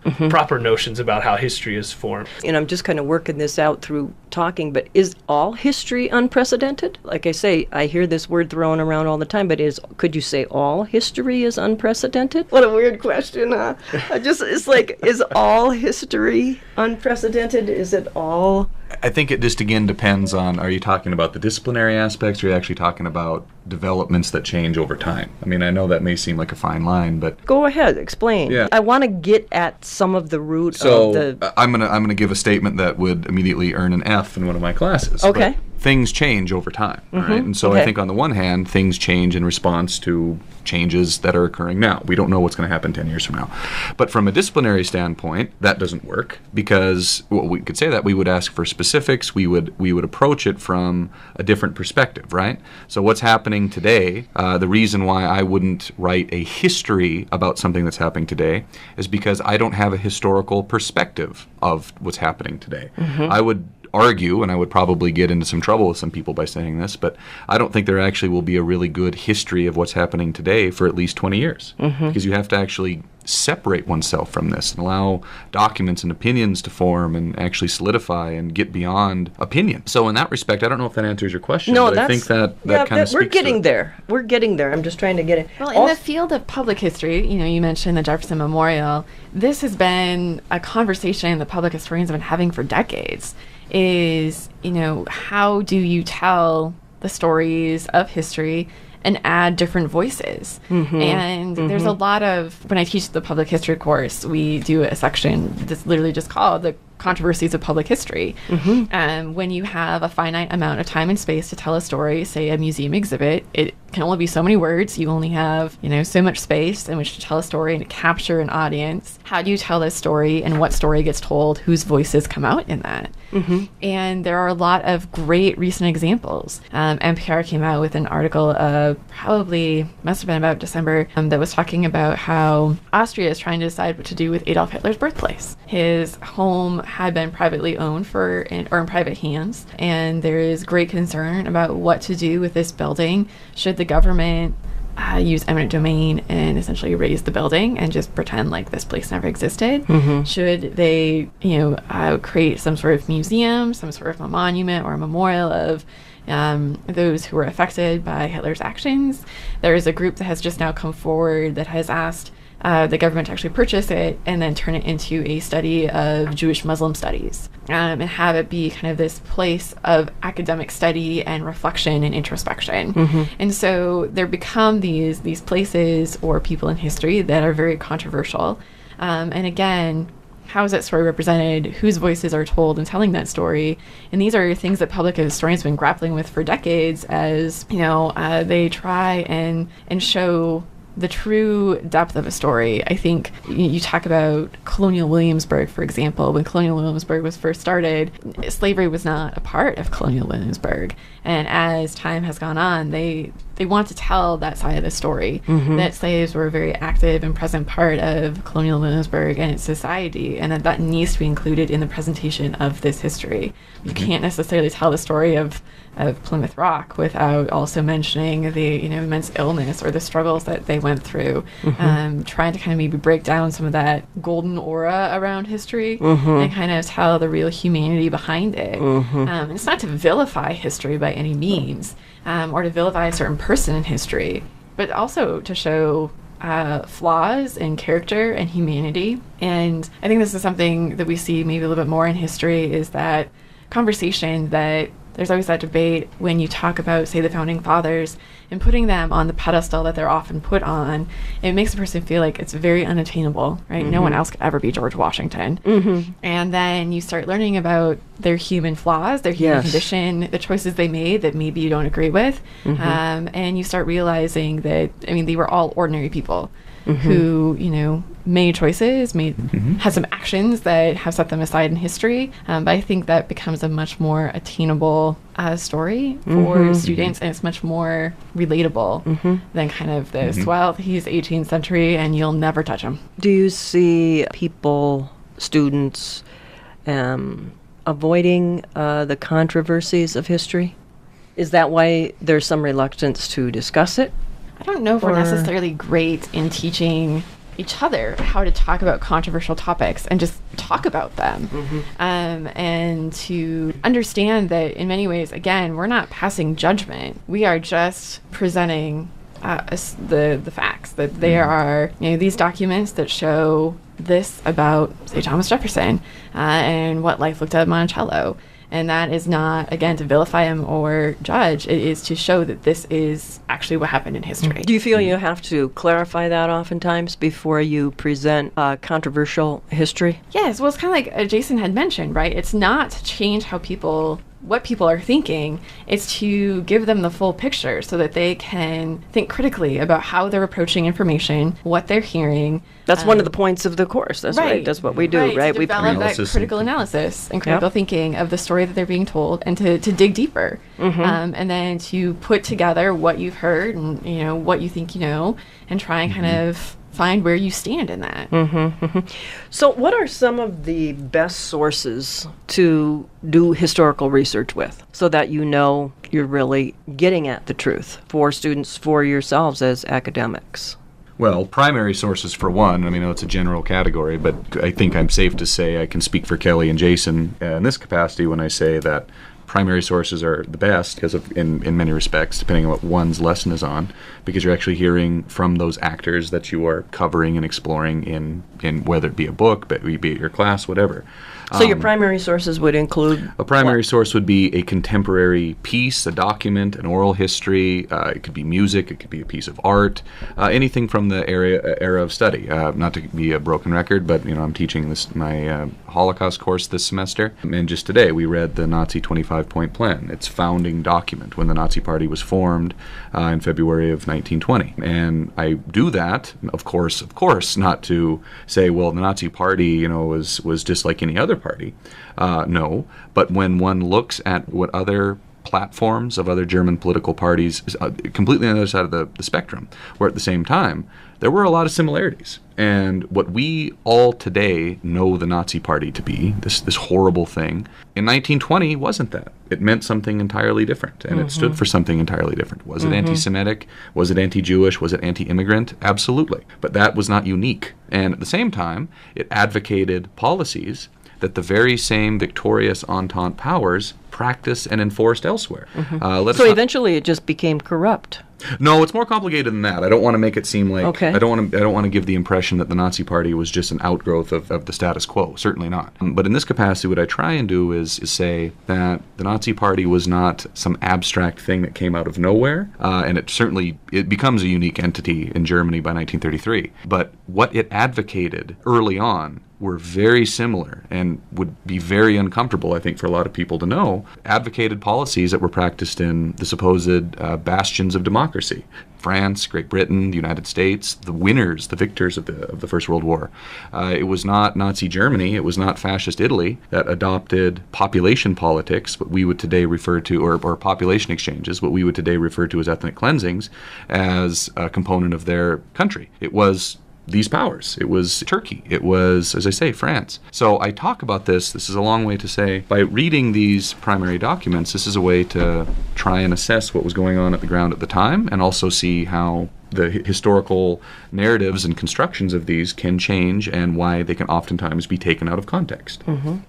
notions about how history is formed. And I'm just kind of working this out through talking, but is all history unprecedented? Like I say, I hear this word thrown around all the time, but could you say all history is unprecedented? What a weird question, huh? It's like, is all history unprecedented? Is it all? I think it just again depends on, are you talking about the disciplinary aspects, or are you actually talking about developments that change over time? I mean, I know that may seem like a fine line, but go ahead, explain. Yeah. I want to get at some of the root of the... I'm gonna give a statement that would immediately earn an F in one of my classes. Okay. But things change over time, right? And so I think on the one hand, things change in response to changes that are occurring now. We don't know what's going to happen 10 years from now. But from a disciplinary standpoint, that doesn't work, because we could say that we would ask for specifics. We would approach it from a different perspective, right? So what's happening today, the reason why I wouldn't write a history about something that's happening today is because I don't have a historical perspective of what's happening today. I would argue, and I would probably get into some trouble with some people by saying this, but I don't think there actually will be a really good history of what's happening today for at least 20 years. Because you have to actually separate oneself from this and allow documents and opinions to form and actually solidify and get beyond opinion. So in that respect, I don't know if that answers your question, no, but I think that kind of speaks we're getting to it. there. We're getting there. I'm just trying to get it. Well, in the field of public history, you mentioned the Jefferson Memorial. This has been a conversation that public historians have been having for decades. Is, how do you tell the stories of history and add different voices? And there's a lot of, when I teach the public history course, we do a section that's literally just called the controversies of public history. When you have a finite amount of time and space to tell a story, say a museum exhibit, it can only be so many words. You only have, so much space in which to tell a story and to capture an audience. How do you tell this story, and what story gets told? Whose voices come out in that? And there are a lot of great recent examples. NPR came out with an article, probably must have been about December, that was talking about how Austria is trying to decide what to do with Adolf Hitler's birthplace. His home had been privately owned or in private hands, and there is great concern about what to do with this building. Should the government use eminent domain and essentially raise the building and just pretend like this place never existed? Should they, create some sort of museum, some sort of a monument or a memorial of those who were affected by Hitler's actions? There is a group that has just now come forward that has asked the government to actually purchase it and then turn it into a study of Jewish Muslim studies, and have it be kind of this place of academic study and reflection and introspection. And so there become these places or people in history that are very controversial. And again, how is that story represented? Whose voices are told in telling that story? And these are things that public historians have been grappling with for decades, as they try and show the true depth of a story. I think you talk about colonial Williamsburg, for example. When colonial Williamsburg was first started, slavery was not a part of colonial Williamsburg. And as time has gone on, they want to tell that side of the story, that slaves were a very active and present part of colonial Williamsburg and its society, and that needs to be included in the presentation of this history. You can't necessarily tell the story of Plymouth Rock without also mentioning the immense illness or the struggles that they went through, trying to kind of maybe break down some of that golden aura around history and kind of tell the real humanity behind it. It's not to vilify history by any means, or to vilify a certain person in history, but also to show flaws in character and humanity. And I think this is something that we see maybe a little bit more in history, is that conversation that there's always that debate when you talk about, say, the founding fathers and putting them on the pedestal that they're often put on. It makes a person feel like it's very unattainable, right? No one else could ever be George Washington. And then you start learning about their human flaws, their human condition, the choices they made that maybe you don't agree with. And you start realizing that, I mean, they were all ordinary people who, you know, made choices, had some actions that have set them aside in history. But I think that becomes a much more attainable story for students, and it's much more relatable than kind of this, well, he's 18th century and you'll never touch him. Do you see people, students, avoiding the controversies of history? Is that why there's some reluctance to discuss it? I don't know if we're necessarily great in teaching each other how to talk about controversial topics and just talk about them. And to understand that in many ways, again, we're not passing judgment. We are just presenting the facts, that there are, you know, these documents that show this about, say, Thomas Jefferson and what life looked at Monticello. And that is not, again, to vilify him or judge. It is to show that this is actually what happened in history. Do you feel you have to clarify that oftentimes before you present controversial history? Yes. Well, it's kind of like Jason had mentioned, right? It's not to change what people are thinking. It's to give them the full picture so that they can think critically about how they're approaching information, what they're hearing. That's one of the points of the course. That's right. That's what we do, right? To develop that critical analysis and critical thinking of the story that they're being told, and to dig deeper, and then to put together what you've heard and, you know, what you think you know, and try and kind of find where you stand in that. So what are some of the best sources to do historical research with so that you know you're really getting at the truth for students, for yourselves as academics? Well, primary sources for one. I mean, it's a general category, but I think I'm safe to say I can speak for Kelly and Jason in this capacity when I say that primary sources are the best because of, in many respects, depending on what one's lesson is on, because you're actually hearing from those actors that you are covering and exploring in whether it be a book, but be it your class, whatever. So your primary sources would include a primary source would be a contemporary piece, a document, an oral history. It could be music. It could be a piece of art. Anything from the era of study. Not to be a broken record, but I'm teaching my Holocaust course this semester, and just today we read the Nazi 25-point plan, its founding document when the Nazi Party was formed in February of 1920. And I do that, of course, not to say, well, the Nazi Party, was just like any other party. No, but when one looks at what other platforms of other German political parties, completely on the other side of the spectrum, where at the same time, there were a lot of similarities. And what we all today know the Nazi Party to be, this horrible thing, in 1920 wasn't that. It meant something entirely different, and it stood for something entirely different. Was it anti-Semitic? Was it anti-Jewish? Was it anti-immigrant? Absolutely. But that was not unique. And at the same time, it advocated policies that the very same victorious Entente powers practiced and enforced elsewhere. So eventually it just became corrupt. No, it's more complicated than that. I don't want to make it seem like I don't want to give the impression that the Nazi Party was just an outgrowth of the status quo. Certainly not. But in this capacity, what I try and do is say that the Nazi Party was not some abstract thing that came out of nowhere, and it becomes a unique entity in Germany by 1933. But what it advocated early on were very similar and would be very uncomfortable, I think, for a lot of people to know, advocated policies that were practiced in the supposed bastions of democracy. France, Great Britain, the United States, the victors of the First World War. It was not Nazi Germany, it was not fascist Italy that adopted population politics, what we would today refer to, or population exchanges, what we would today refer to as ethnic cleansings, as a component of their country. It was these powers. It was Turkey. It was, as I say, France. So I talk about this. This is a long way to say, by reading these primary documents, this is a way to try and assess what was going on at the ground at the time, and also see how the historical narratives and constructions of these can change, and why they can oftentimes be taken out of context.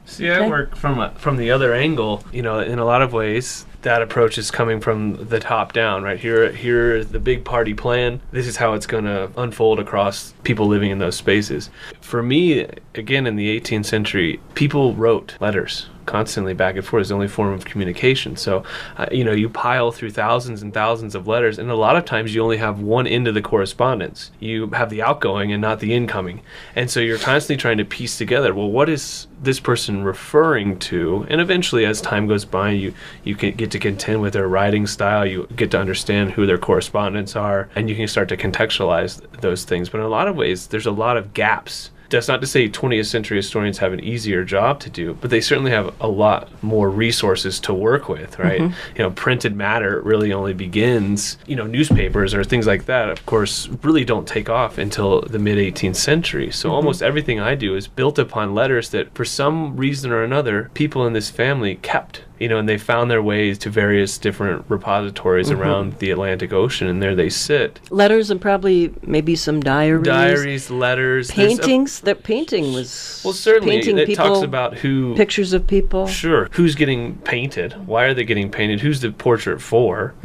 See, I work from the other angle. In a lot of ways, that approach is coming from the top down, right? Here is the big party plan. This is how it's going to unfold across people living in those spaces. For me, again, in the 18th century, people wrote letters, constantly back and forth. It's the only form of communication. So, you pile through thousands and thousands of letters, and a lot of times you only have one end of the correspondence. You have the outgoing and not the incoming. And so you're constantly trying to piece together, well, what is this person referring to? And eventually, as time goes by, you can get to contend with their writing style. You get to understand who their correspondents are, and you can start to contextualize those things. But in a lot of ways, there's a lot of gaps. That's not to say 20th century historians have an easier job to do, but they certainly have a lot more resources to work with, right? Printed matter really only begins, newspapers or things like that, of course, really don't take off until the mid-18th century. So almost everything I do is built upon letters that, for some reason or another, people in this family kept. And they found their ways to various different repositories around the Atlantic Ocean, and there they sit. Letters and probably maybe some diaries. Diaries, letters. Paintings. That painting was... Well, certainly. Painting it people, talks about who... Pictures of people. Sure. Who's getting painted? Why are they getting painted? Who's the portrait for?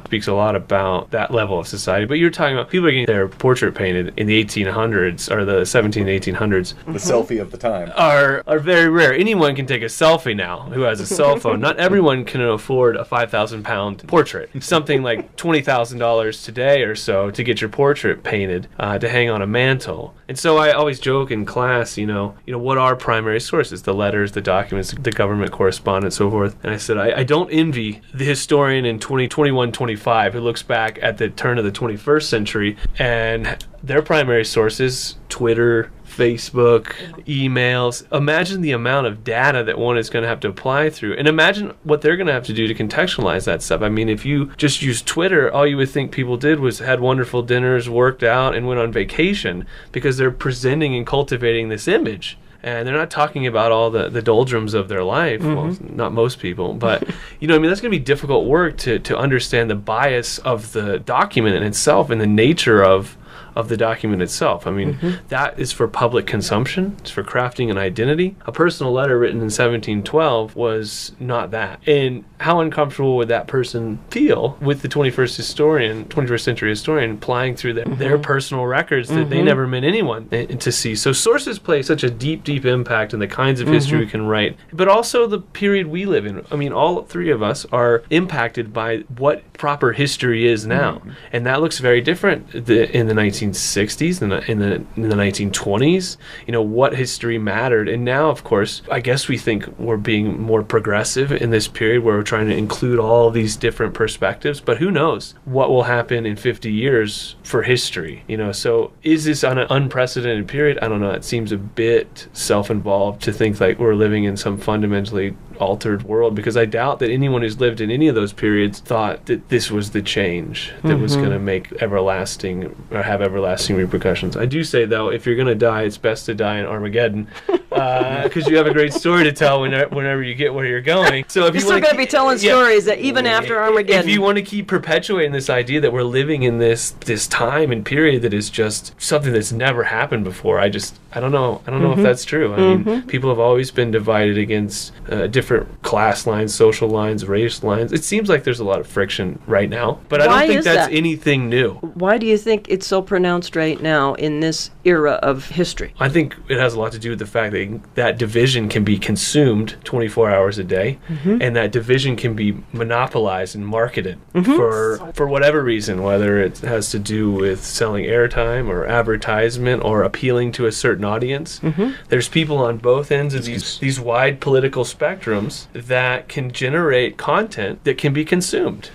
Speaks a lot about that level of society. But you're talking about people are getting their portrait painted in the 1800s, or the 1800s. The selfie of the time. Are very rare. Anyone can take a selfie now who has a cell phone. Not everyone can afford a 5,000-pound portrait. Something like $20,000 today or so to get your portrait painted to hang on a mantle. And so I always joke in class, what are primary sources? The letters, the documents, the government correspondence, so forth. And I said, I don't envy the historian in 2021-25 who looks back at the turn of the 21st century and their primary sources, Twitter, Facebook, emails. Imagine the amount of data that one is going to have to apply through. And imagine what they're going to have to do to contextualize that stuff. I mean, if you just use Twitter, all you would think people did was had wonderful dinners, worked out, and went on vacation because they're presenting and cultivating this image. And they're not talking about all the doldrums of their life. Well, not most people. But, that's going to be difficult work to understand the bias of the document in itself and the nature of the document itself. I mean, that is for public consumption. It's for crafting an identity. A personal letter written in 1712 was not that. And how uncomfortable would that person feel with the 21st century historian plying through their personal records that they never meant anyone to see? So sources play such a deep impact in the kinds of history we can write, but also the period we live in. I mean, all three of us are impacted by what proper history is now. And that looks very different in the 1960s, in the 1920s, what history mattered. And now, of course, I guess we think we're being more progressive in this period where we're trying to include all these different perspectives, but who knows what will happen in 50 years for history, so is this on an unprecedented period? I don't know. It seems a bit self-involved to think like we're living in some fundamentally altered world, because I doubt that anyone who's lived in any of those periods thought that this was the change that was going to make everlasting or have everlasting repercussions. I do say, though, if you're going to die, it's best to die in Armageddon, because you have a great story to tell whenever you get where you're going. So if you're still going to be telling stories that even after Armageddon. If you want to keep perpetuating this idea that we're living in this time and period that is just something that's never happened before, I don't know if that's true. I mean, people have always been divided against different class lines, social lines, race lines. It seems like there's a lot of friction right now, but I don't think that's anything new. Why do you think it's so pronounced right now in this era of history? I think it has a lot to do with the fact that division can be consumed 24 hours a day, and that division can be monopolized and marketed for whatever reason, whether it has to do with selling airtime or advertisement or appealing to a certain audience. There's people on both ends of these wide political spectrums that can generate content that can be consumed.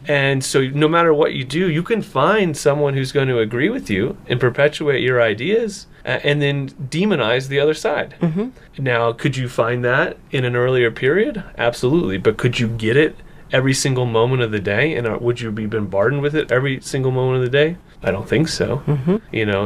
And so no matter what you do, you can find someone who's going to agree with you and perpetuate your ideas and then demonize the other side. Now, could you find that in an earlier period? Absolutely. But could you get it every single moment of the day? And would you be bombarded with it every single moment of the day? I don't think so.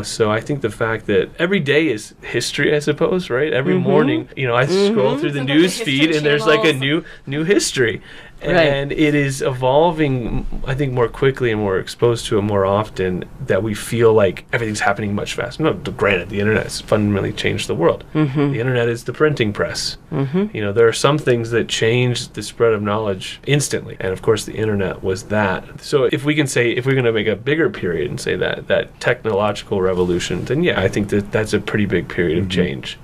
So I think the fact that every day is history, I suppose, right? Every morning, I scroll through the news feed and there's like a new history. And it is evolving, I think, more quickly and more exposed to it more often, that we feel like everything's happening much faster. No, granted, the internet has fundamentally changed the world. The internet is the printing press. There are some things that change the spread of knowledge instantly. And of course, the internet was that. So if we can say, if we're going to make a bigger period and say that technological revolution, then yeah, I think that's a pretty big period of change.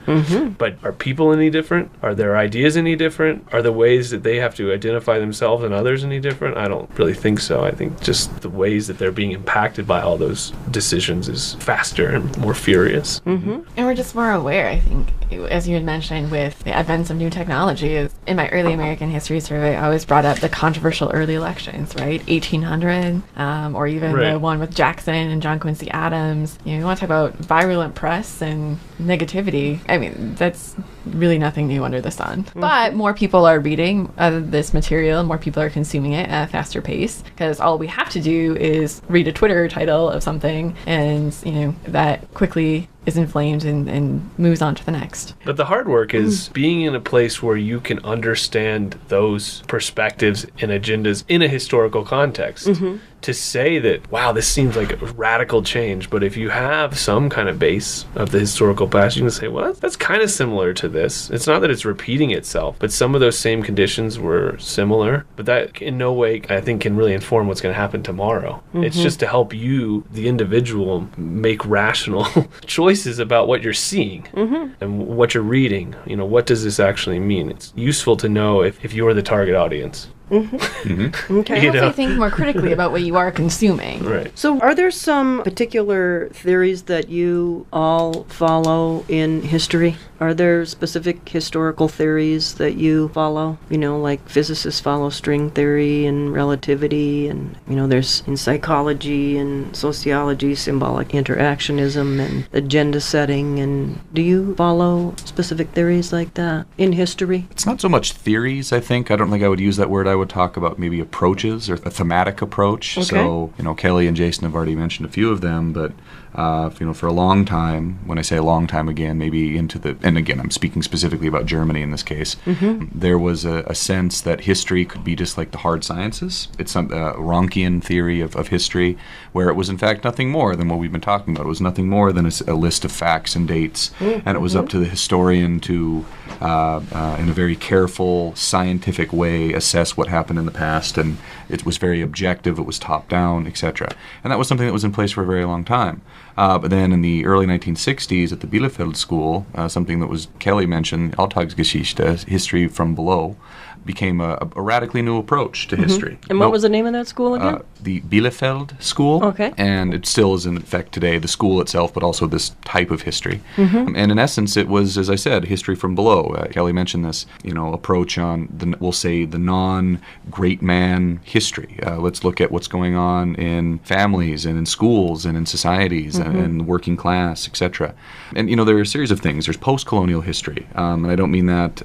But are people any different? Are their ideas any different? Are the ways that they have to identify themselves and others any different? I don't really think so. I think just the ways that they're being impacted by all those decisions is faster and more furious. And we're just more aware, I think, as you had mentioned, with the advents of new technology. In my early American history survey, I always brought up the controversial early elections, right? 1800, or even the one with Jackson and John Quincy Adams. You want to talk about virulent press and negativity. I mean, that's really nothing new under the sun. But more people are reading this material, more people are consuming it at a faster pace, because all we have to do is read a Twitter title of something, and that quickly is inflamed and moves on to the next. But the hard work is being in a place where you can understand those perspectives and agendas in a historical context. To say that, wow, this seems like a radical change, but if you have some kind of base of the historical past, you can say, well, that's kind of similar to this. It's not that it's repeating itself, but some of those same conditions were similar, but that in no way, I think, can really inform what's going to happen tomorrow. It's just to help you, the individual, make rational choices about what you're seeing and what you're reading. What does this actually mean? It's useful to know if you're the target audience. Okay. Hopefully think more critically about what you are consuming. Right. So are there some particular theories that you all follow in history? Are there specific historical theories that you follow? Like physicists follow string theory and relativity, and there's in psychology and sociology symbolic interactionism and agenda setting. And do you follow specific theories like that in history? It's not so much theories, I think. I don't think I would use that word. I would talk about maybe approaches or a thematic approach. Okay. So, Kelly and Jason have already mentioned a few of them, but for a long time, when I say a long time again, maybe and again, I'm speaking specifically about Germany in this case, there was a sense that history could be just like the hard sciences. It's some Ronchian theory of history, where it was in fact nothing more than what we've been talking about. It was nothing more than a list of facts and dates, and it was up to the historian to, in a very careful, scientific way, assess what happened in the past, and it was very objective, it was top-down, etc. And that was something that was in place for a very long time. But then in the early 1960s at the Bielefeld School, something that was Kelly mentioned, Alltagsgeschichte, history from below, became a radically new approach to history. And what was the name of that school again? The Bielefeld School. Okay. And it still is in effect today, the school itself, but also this type of history. And in essence, it was, as I said, history from below. Kelly mentioned this, approach on, we'll say, the non-great man history. Let's look at what's going on in families and in schools and in societies and working class, etc. And, there are a series of things. There's post-colonial history, and I don't mean that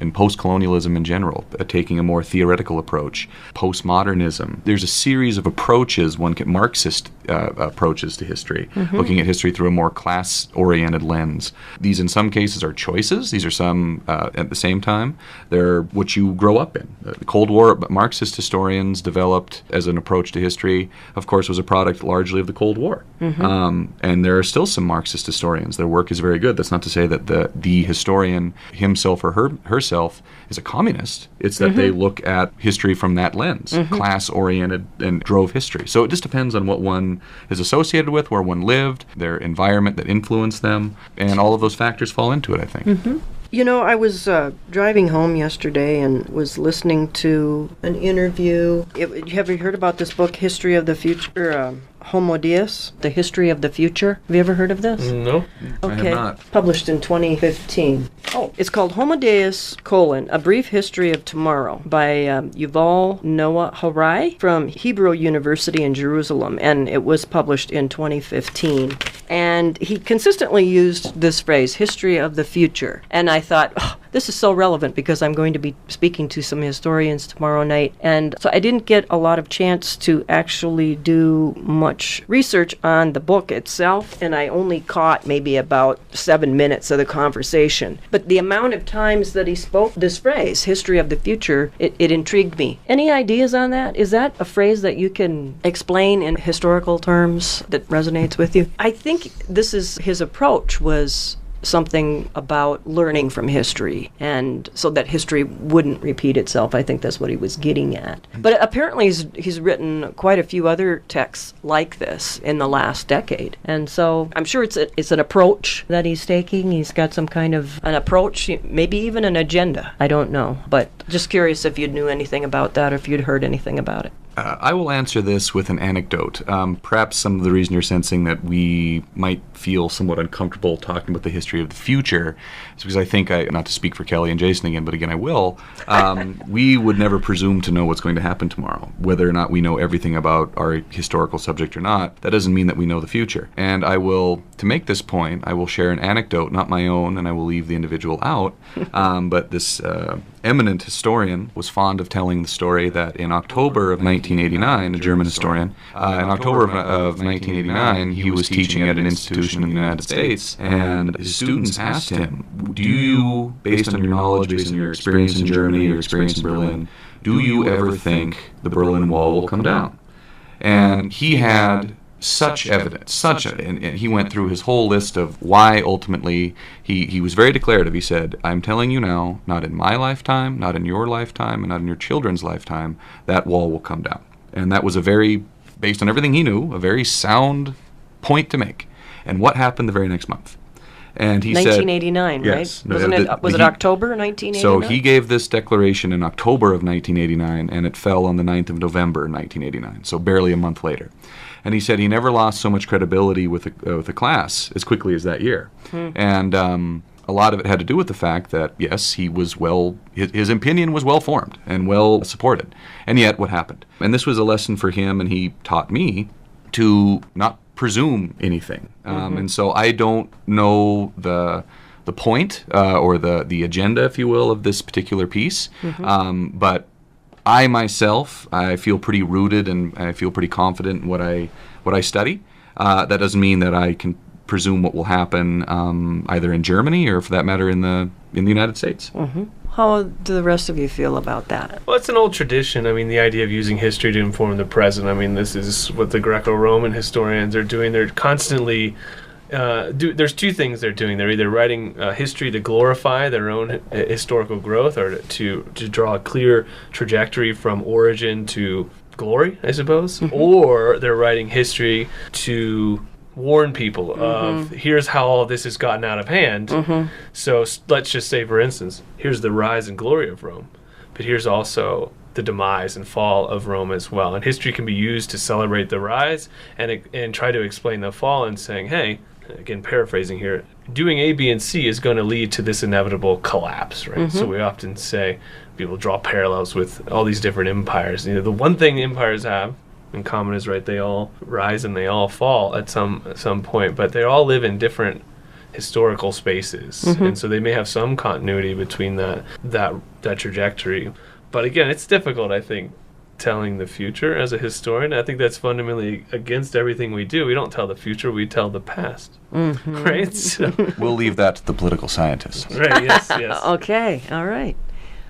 in post-colonialism in general, taking a more theoretical approach. Postmodernism. There's a series of approaches, Marxist approaches to history, looking at history through a more class-oriented lens. These, in some cases, are choices. These are some, at the same time, they're what you grow up in. The Cold War, Marxist historians developed as an approach to history, of course, was a product largely of the Cold War. And there are still some Marxist historians. Their work is very good. That's not to say that the historian himself or herself is a communist. It's that they look at history from that lens, class-oriented, and drove history. So it just depends on what one is associated with, where one lived, their environment that influenced them, and all of those factors fall into it, I think. I was driving home yesterday and was listening to an interview. Have you heard about this book, History of the Future? Homo Deus, The History of the Future. Have you ever heard of this? No. Okay. I have not. Published in 2015. It's called Homo Deus, A Brief History of Tomorrow by Yuval Noah Harari from Hebrew University in Jerusalem, and it was published in 2015. And he consistently used this phrase, history of the future. And I thought, this is so relevant because I'm going to be speaking to some historians tomorrow night. And so I didn't get a lot of chance to actually do much research on the book itself, and I only caught maybe about 7 minutes of the conversation. But the amount of times that he spoke this phrase, history of the future, it intrigued me. Any ideas on that? Is that a phrase that you can explain in historical terms that resonates with you? I think this is his approach was something about learning from history, and so that history wouldn't repeat itself. I think that's what he was getting at. But apparently he's written quite a few other texts like this in the last decade, and so I'm sure it's an approach that he's taking. He's got some kind of an approach, maybe even an agenda. I don't know, but just curious if you knew anything about that or if you'd heard anything about it. I will answer this with an anecdote. Perhaps some of the reason you're sensing that we might feel somewhat uncomfortable talking about the history of the future is because I think, not to speak for Kelly and Jason again, but again I will, we would never presume to know what's going to happen tomorrow. Whether or not we know everything about our historical subject or not, that doesn't mean that we know the future. And I will, to make this point, I will share an anecdote, not my own, and I will leave the individual out, but this eminent historian was fond of telling the story that in October of 1989, a German historian, in October of 1989, he was teaching at an institution in the United States, and his students asked him, do you, based on your knowledge, based on your experience in Germany, your experience in Berlin, do you ever think the Berlin Wall will come down? And he had such evidence, and he went through his whole list of why ultimately he was very declarative. He said, I'm telling you now, not in my lifetime, not in your lifetime, and not in your children's lifetime, that wall will come down. And that was based on everything he knew, a very sound point to make. And what happened the very next month? And he 1989, said, yes, right? Was it October 1989? So he gave this declaration in October of 1989, and it fell on the 9th of November 1989, so barely a month later. And he said he never lost so much credibility with the class as quickly as that year. And a lot of it had to do with the fact that, yes, his opinion was well formed and well supported. And yet, what happened? And this was a lesson for him, and he taught me to not presume anything. And so I don't know the point or the agenda, if you will, of this particular piece. But I myself, I feel pretty rooted and I feel pretty confident in what I study. That doesn't mean that I can presume what will happen either in Germany or, for that matter, in the United States. How do the rest of you feel about that? Well, it's an old tradition. I mean, the idea of using history to inform the present. I mean, this is what the Greco-Roman historians are doing. They're constantly there's two things they're doing. They're either writing history to glorify their own historical growth, or to draw a clear trajectory from origin to glory, I suppose, or they're writing history to warn people of here's how all this has gotten out of hand. So let's just say, for instance, here's the rise and glory of Rome, but here's also the demise and fall of Rome as well. And history can be used to celebrate the rise and try to explain the fall, and saying, hey, again, paraphrasing here, doing A, B, and C is going to lead to this inevitable collapse, right? So we often say, people draw parallels with all these different empires. You know, the one thing empires have in common is, right, they all rise and they all fall at some point, but they all live in different historical spaces, and so they may have some continuity between that trajectory. But again, it's difficult, I think, telling the future as a historian. I think that's fundamentally against everything we do. We don't tell the future, we tell the past. Right? So. We'll leave that to the political scientists. Right, yes. Okay, all right.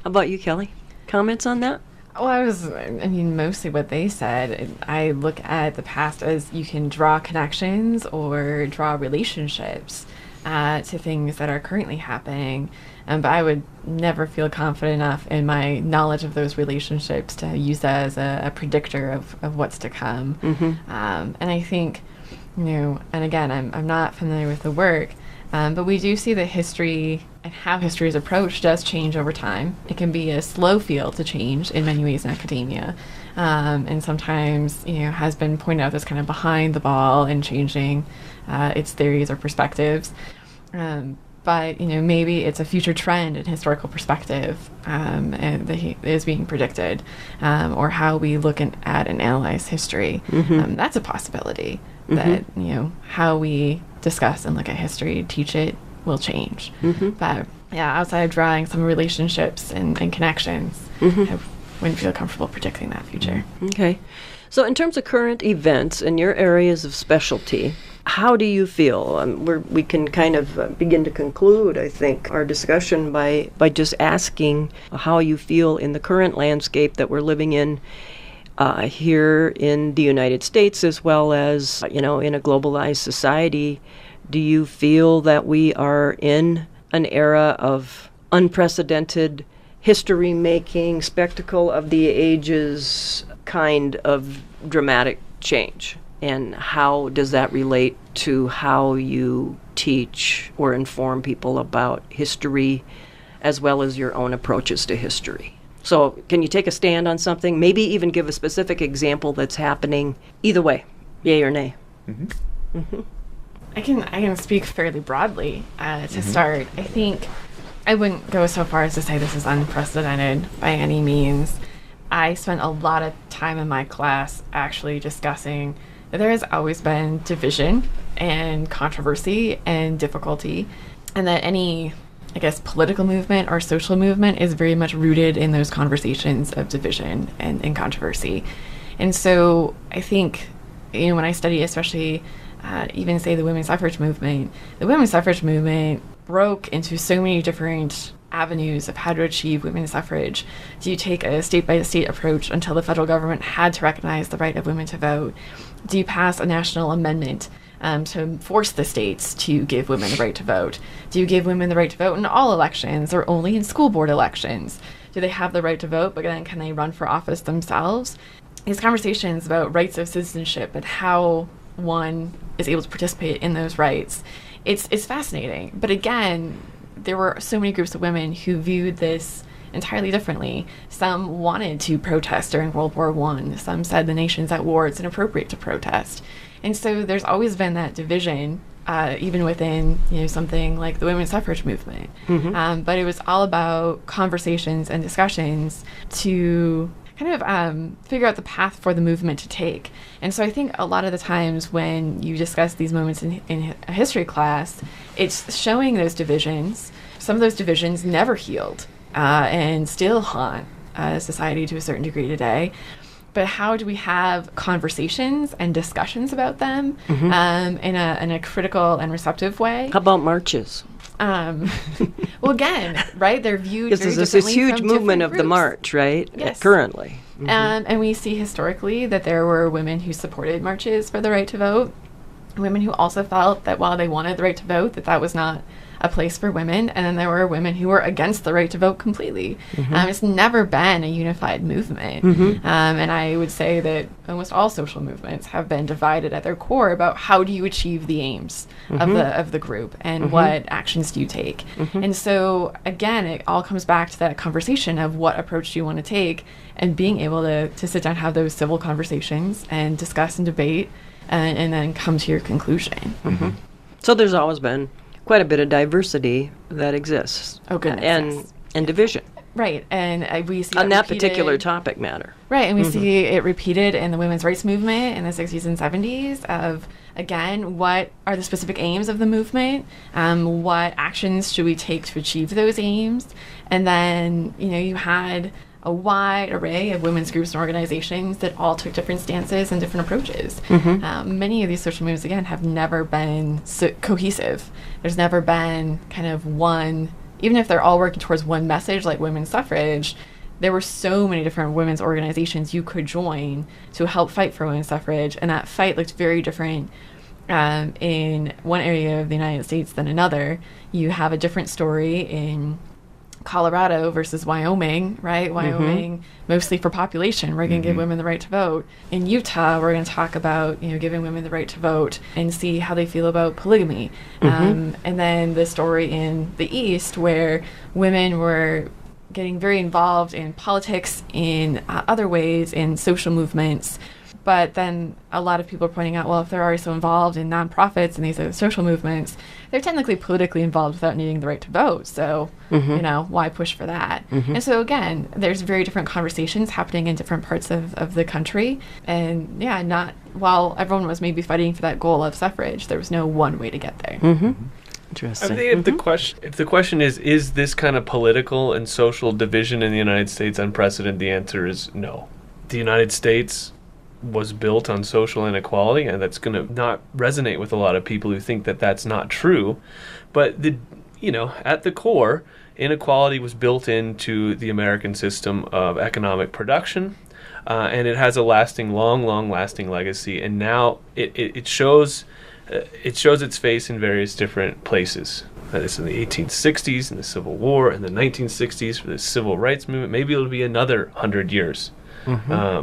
How about you, Kelly? Comments on that? Well, mostly what they said. I look at the past as you can draw connections or draw relationships to things that are currently happening. But I would never feel confident enough in my knowledge of those relationships to use that as a predictor of what's to come. And I think, and again, I'm not familiar with the work, but we do see that history and how history is approached does change over time. It can be a slow field to change in many ways in academia. And sometimes, has been pointed out as kind of behind the ball in changing its theories or perspectives. But maybe it's a future trend in historical perspective that is being predicted, or how we look at and analyze history. That's a possibility that how we discuss and look at history, teach it, will change. But outside of drawing some relationships and connections, I wouldn't feel comfortable predicting that future. Okay. So in terms of current events in your areas of specialty, how do you feel? We can kind of begin to conclude, I think, our discussion by just asking how you feel in the current landscape that we're living in here in the United States, as well as, in a globalized society. Do you feel that we are in an era of unprecedented history-making, spectacle of the ages kind of dramatic change? And how does that relate to how you teach or inform people about history, as well as your own approaches to history? So can you take a stand on something? Maybe even give a specific example that's happening. Either way, yay or nay. I can speak fairly broadly to start. I think I wouldn't go so far as to say this is unprecedented by any means. I spent a lot of time in my class actually discussing that there has always been division and controversy and difficulty, and that any, I guess, political movement or social movement is very much rooted in those conversations of division and controversy. And so I think, when I study, especially even say the women's suffrage movement broke into so many different avenues of how to achieve women's suffrage. Do you take a state-by-state approach until the federal government had to recognize the right of women to vote? Do you pass a national amendment to force the states to give women the right to vote? Do you give women the right to vote in all elections or only in school board elections? Do they have the right to vote, but then can they run for office themselves? These conversations about rights of citizenship and how one is able to participate in those rights, it's fascinating. But again, there were so many groups of women who viewed this entirely differently. Some wanted to protest during World War I. Some said the nation's at war, it's inappropriate to protest. And so there's always been that division, even within something like the women's suffrage movement. But it was all about conversations and discussions to kind of figure out the path for the movement to take. And so I think a lot of the times when you discuss these moments in a history class, it's showing those divisions. Some of those divisions never healed and still haunt society to a certain degree today. But how do we have conversations and discussions about them in a critical and receptive way? How about marches? Well, again, right, they're viewed very There's differently this huge from movement different of the groups. march, right? Yes. Currently. And we see historically that there were women who supported marches for the right to vote, women who also felt that while they wanted the right to vote, that was not a place for women, and then there were women who were against the right to vote completely. It's never been a unified movement, and I would say that almost all social movements have been divided at their core about how do you achieve the aims of the group and what actions do you take. And so again, it all comes back to that conversation of what approach do you want to take, and being able to sit down, have those civil conversations and discuss and debate, and then come to your conclusion. So there's always been quite a bit of diversity that exists. Oh, goodness, and yes. and division. Right, and we see On that repeated, particular topic matter. Right, and we see it repeated in the women's rights movement in the 60s and 70s of, again, what are the specific aims of the movement? What actions should we take to achieve those aims? And then, you had a wide array of women's groups and organizations that all took different stances and different approaches. Many of these social movements, again, have never been cohesive. There's never been kind of one, even if they're all working towards one message like women's suffrage, there were so many different women's organizations you could join to help fight for women's suffrage, and that fight looked very different in one area of the United States than another. You have a different story in Colorado versus Wyoming, right? Wyoming, mostly for population, we're going to give women the right to vote. In Utah, we're going to talk about, giving women the right to vote and see how they feel about polygamy. And then the story in the East where women were getting very involved in politics in other ways, in social movements. But then a lot of people are pointing out, well, if they're already so involved in nonprofits and these other social movements, they're technically politically involved without needing the right to vote. So, why push for that? And so, again, there's very different conversations happening in different parts of the country. And, while everyone was maybe fighting for that goal of suffrage, there was no one way to get there. Interesting. I think if the question is this kind of political and social division in the United States unprecedented, the answer is no. The United States was built on social inequality, and that's going to not resonate with a lot of people who think that that's not true. But at the core, inequality was built into the American system of economic production, and it has a long-lasting legacy. And now it shows its face in various different places. It's in the 1860s, in the Civil War, in the 1960s for the Civil Rights Movement. Maybe it'll be another 100 years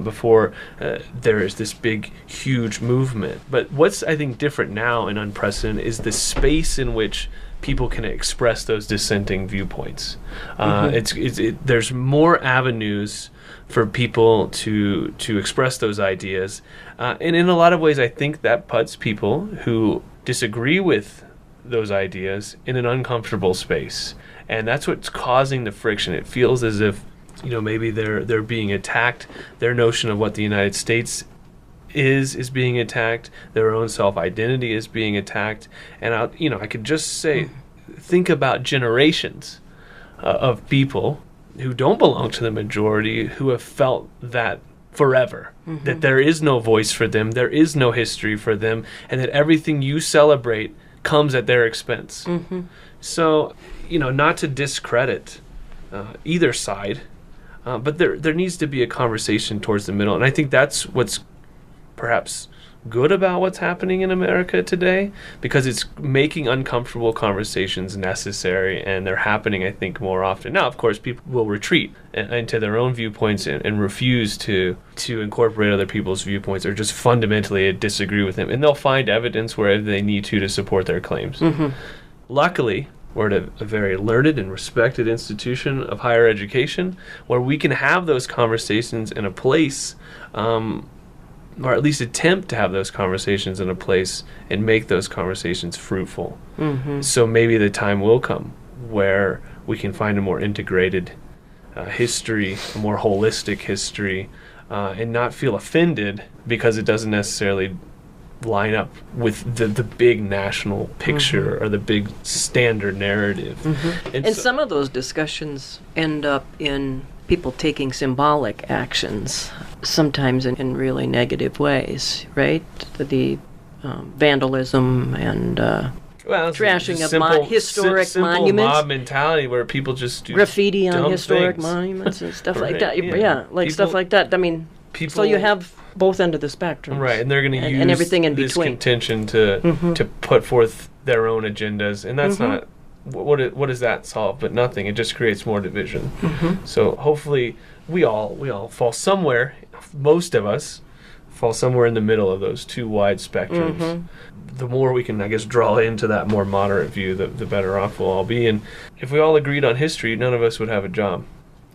before there is this big, huge movement. But what's, I think, different now and unprecedented is the space in which people can express those dissenting viewpoints. There's more avenues for people to express those ideas. And in a lot of ways, I think that puts people who disagree with those ideas in an uncomfortable space. And that's what's causing the friction. It feels as if, maybe they're being attacked. Their notion of what the United States is being attacked. Their own self-identity is being attacked. And I could just say, think about generations of people who don't belong to the majority who have felt that forever, that there is no voice for them, there is no history for them, and that everything you celebrate comes at their expense. So, not to discredit either side, but there needs to be a conversation towards the middle. And I think that's what's perhaps good about what's happening in America today, because it's making uncomfortable conversations necessary, and they're happening, I think, more often. Now, of course, people will retreat into their own viewpoints and refuse to incorporate other people's viewpoints, or just fundamentally disagree with them, and they'll find evidence wherever they need to support their claims. Luckily, we're at a very learned and respected institution of higher education where we can have those conversations in a place, or at least attempt to have those conversations in a place and make those conversations fruitful. So maybe the time will come where we can find a more integrated history, a more holistic history, and not feel offended because it doesn't necessarily line up with the big national picture or the big standard narrative. And some of those discussions end up in people taking symbolic actions, sometimes in really negative ways, right? The vandalism and trashing of historic monuments. Mob mentality where people just do graffiti on historic things. Monuments and stuff like Right, that. yeah. Stuff like that. I mean, so you have both ends of the spectrum. Right, and they're going to use and everything in this between. contention to put forth their own agendas, and that's not what does that solve? But nothing. It just creates more division. So hopefully we all fall somewhere. Most of us fall somewhere in the middle of those two wide spectrums. The more we can, I guess, draw into that more moderate view, the better off we'll all be. And if we all agreed on history, none of us would have a job.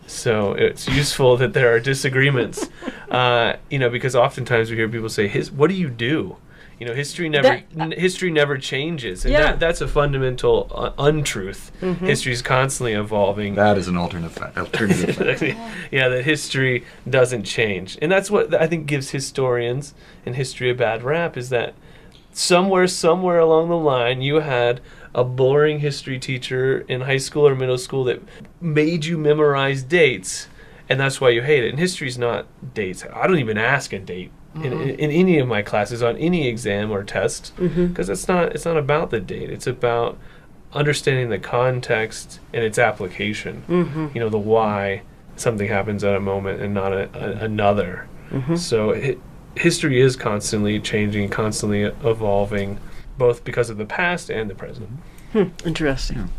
So it's useful that there are disagreements, because oftentimes we hear people say, "What do you do?" History never changes, and that's a fundamental untruth. History is constantly evolving. That is an alternative fact. That history doesn't change, and that's what I think gives historians and history a bad rap. Is that somewhere along the line you had a boring history teacher in high school or middle school that made you memorize dates, and that's why you hate it. And history's not dates. I don't even ask a date in any of my classes on any exam or test, because it's not about the date. It's about understanding the context and its application. The why something happens at a moment and not another. So history is constantly changing, constantly evolving, both because of the past and the present. Interesting.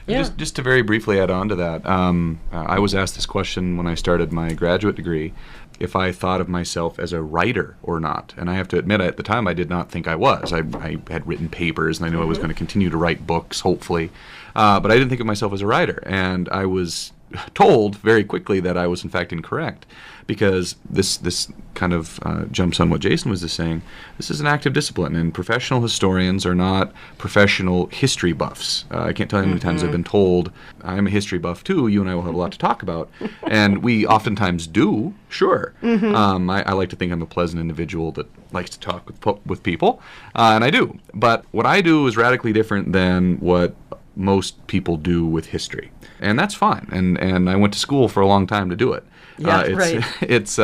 Just to very briefly add on to that, I was asked this question when I started my graduate degree, if I thought of myself as a writer or not. And I have to admit, at the time, I did not think I was. I had written papers, and I knew I was going to continue to write books, hopefully. But I didn't think of myself as a writer. And I was told very quickly that I was in fact incorrect, because this kind of jumps on what Jason was just saying. This is an active discipline, and professional historians are not professional history buffs. I can't tell you how many times I've been told, I'm a history buff too, you and I will have a lot to talk about. And we oftentimes do, sure. I like to think I'm a pleasant individual that likes to talk with people, and I do. But what I do is radically different than what most people do with history. And that's fine. And I went to school for a long time to do it. Yeah, right. It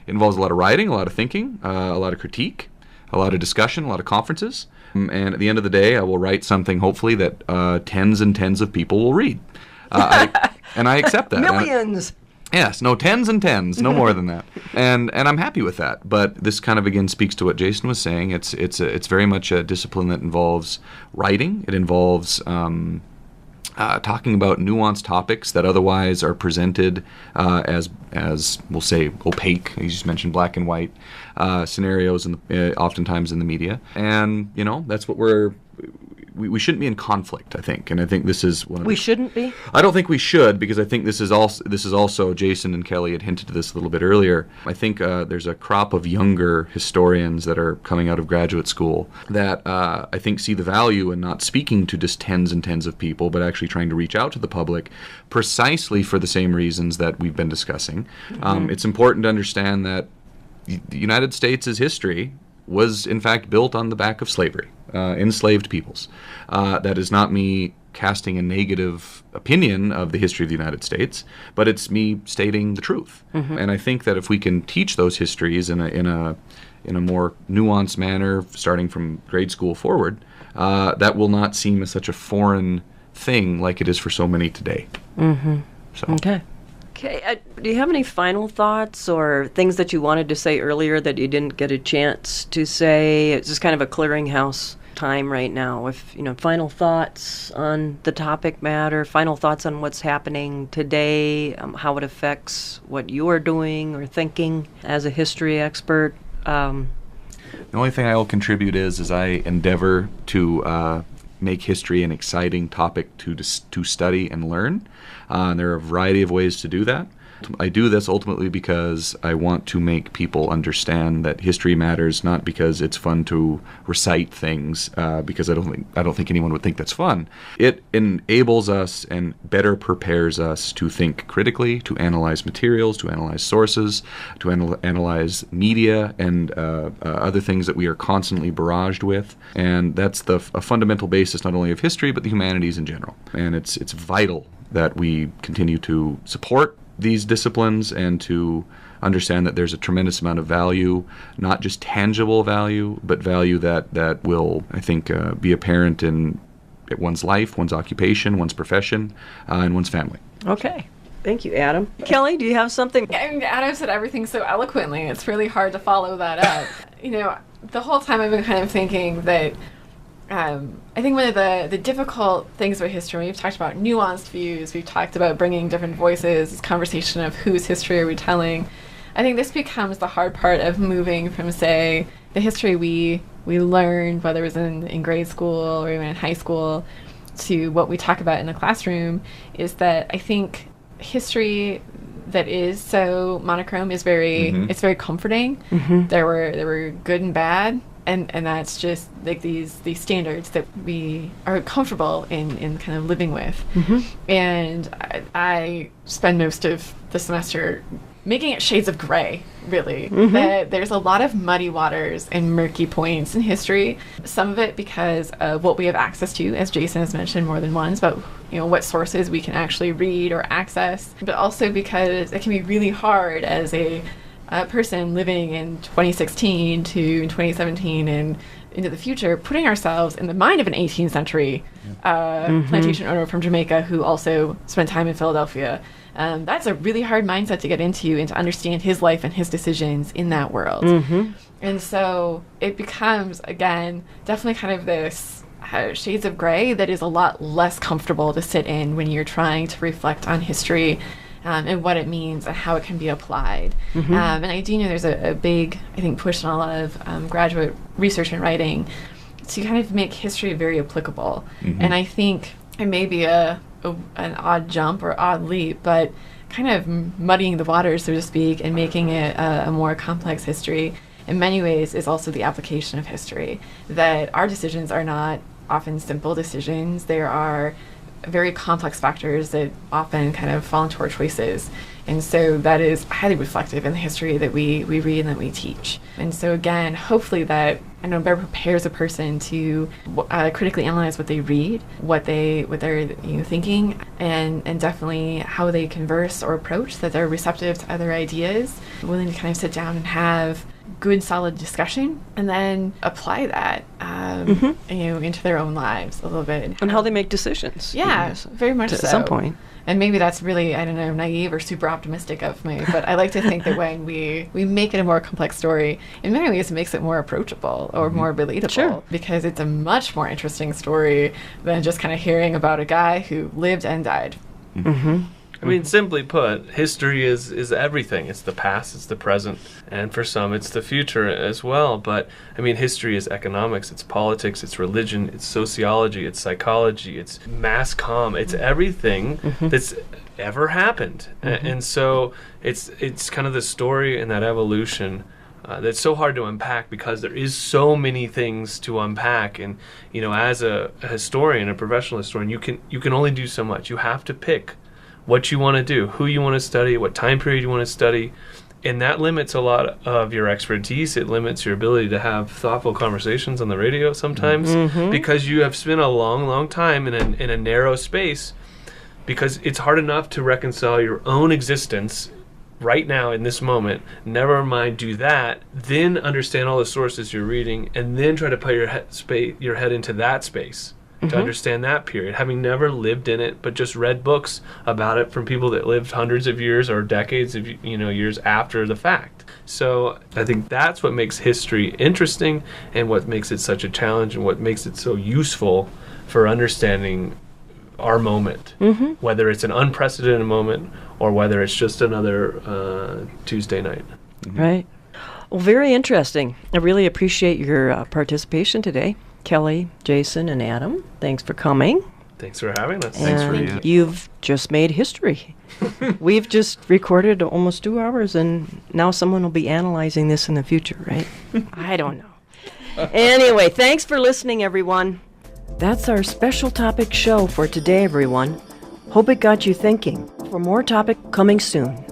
involves a lot of writing, a lot of thinking, a lot of critique, a lot of discussion, a lot of conferences. And at the end of the day, I will write something, hopefully, that tens and tens of people will read. And I accept that. Millions! Yes, no, tens and tens, no more than that. And I'm happy with that. But this kind of, again, speaks to what Jason was saying. It's very much a discipline that involves writing. It involves talking about nuanced topics that otherwise are presented as we'll say, opaque. You just mentioned black and white scenarios, oftentimes in the media. And, that's what we shouldn't be in conflict, I think. And I think this is one of We shouldn't be? I don't think we should, because I think this is also Jason and Kelly had hinted to this a little bit earlier. I think there's a crop of younger historians that are coming out of graduate school that I think see the value in not speaking to just tens and tens of people, but actually trying to reach out to the public precisely for the same reasons that we've been discussing. It's important to understand that the United States' history was in fact built on the back of slavery, enslaved peoples. That is not me casting a negative opinion of the history of the United States, but it's me stating the truth. And I think that if we can teach those histories in a more nuanced manner, starting from grade school forward, that will not seem as such a foreign thing like it is for so many today. So. Okay, do you have any final thoughts or things that you wanted to say earlier that you didn't get a chance to say? It's just kind of a clearinghouse time right now. If final thoughts on the topic matter, final thoughts on what's happening today, how it affects what you are doing or thinking as a history expert. The only thing I will contribute is I endeavor to make history an exciting topic to study and learn. And there are a variety of ways to do that. I do this ultimately because I want to make people understand that history matters, not because it's fun to recite things, because I don't think anyone would think that's fun. It enables us and better prepares us to think critically, to analyze materials, to analyze sources, to analyze media and other things that we are constantly barraged with. And that's a fundamental basis not only of history but the humanities in general. And it's vital that we continue to support these disciplines and to understand that there's a tremendous amount of value, not just tangible value, but value that will, I think, be apparent in one's life, one's occupation, one's profession, and one's family. Okay. Thank you, Adam. Kelly, do you have something? Yeah, Adam said everything so eloquently. It's really hard to follow that up. The whole time I've been kind of thinking that I think one of the difficult things about history, we've talked about nuanced views, we've talked about bringing different voices, this conversation of whose history are we telling. I think this becomes the hard part of moving from, say, the history we learned, whether it was in grade school or even in high school, to what we talk about in the classroom, is that I think history that is so monochrome is it's very comforting. There were good and bad. And that's just like these standards that we are comfortable in kind of living with. And I spend most of the semester making it shades of gray, really. That there's a lot of muddy waters and murky points in history. Some of it because of what we have access to, as Jason has mentioned more than once, about what sources we can actually read or access, but also because it can be really hard as a person living in 2016 to 2017 and into the future, putting ourselves in the mind of an 18th century plantation owner from Jamaica who also spent time in Philadelphia. That's a really hard mindset to get into and to understand his life and his decisions in that world. And so it becomes, again, definitely kind of this shades of gray that is a lot less comfortable to sit in when you're trying to reflect on history and what it means and how it can be applied. And I do know there's a big, I think, push on a lot of graduate research and writing to kind of make history very applicable. And I think it may be a an odd jump or odd leap, but kind of muddying the waters, so to speak, and making it a more complex history in many ways is also the application of history. That our decisions are not often simple decisions. There are very complex factors that often kind of fall into our choices. And so that is highly reflective in the history that we read and that we teach. And so again, hopefully that better prepares a person to critically analyze what they read, what they're thinking, and definitely how they converse or approach, that they're receptive to other ideas, willing to kind of sit down and have good, solid discussion, and then apply that into their own lives a little bit. And how they make decisions. Yeah, very much so. At some point. And maybe that's really, naive or super optimistic of me, but I like to think that when we make it a more complex story, in many ways it makes it more approachable or more relatable. Sure. Because it's a much more interesting story than just kind of hearing about a guy who lived and died. Mm-hmm. I mean, simply put, history is everything. It's the past, it's the present, and for some, it's the future as well. But, I mean, history is economics, it's politics, it's religion, it's sociology, it's psychology, it's mass comm, it's everything that's ever happened. And so it's kind of the story and that evolution that's so hard to unpack because there is so many things to unpack. And, as a historian, a professional historian, you can only do so much. You have to pick what you want to do, who you want to study, what time period you want to study, and that limits a lot of your expertise. It limits your ability to have thoughtful conversations on the radio sometimes because you have spent a long, long time in a narrow space, because it's hard enough to reconcile your own existence right now in this moment, never mind do that, then understand all the sources you're reading, and then try to put your head into that space. To understand that period, having never lived in it, but just read books about it from people that lived hundreds of years or decades of years after the fact. So I think that's what makes history interesting, and what makes it such a challenge, and what makes it so useful for understanding our moment, whether it's an unprecedented moment or whether it's just another Tuesday night. Right. Well, very interesting. I really appreciate your participation today. Kelly, Jason, and Adam, thanks for coming. Thanks for having us. Thanks for And you've just made history. We've just recorded almost 2 hours, and now someone will be analyzing this in the future, right? I don't know. Anyway, thanks for listening, everyone. That's our special topic show for today, everyone. Hope it got you thinking. For more topic coming soon.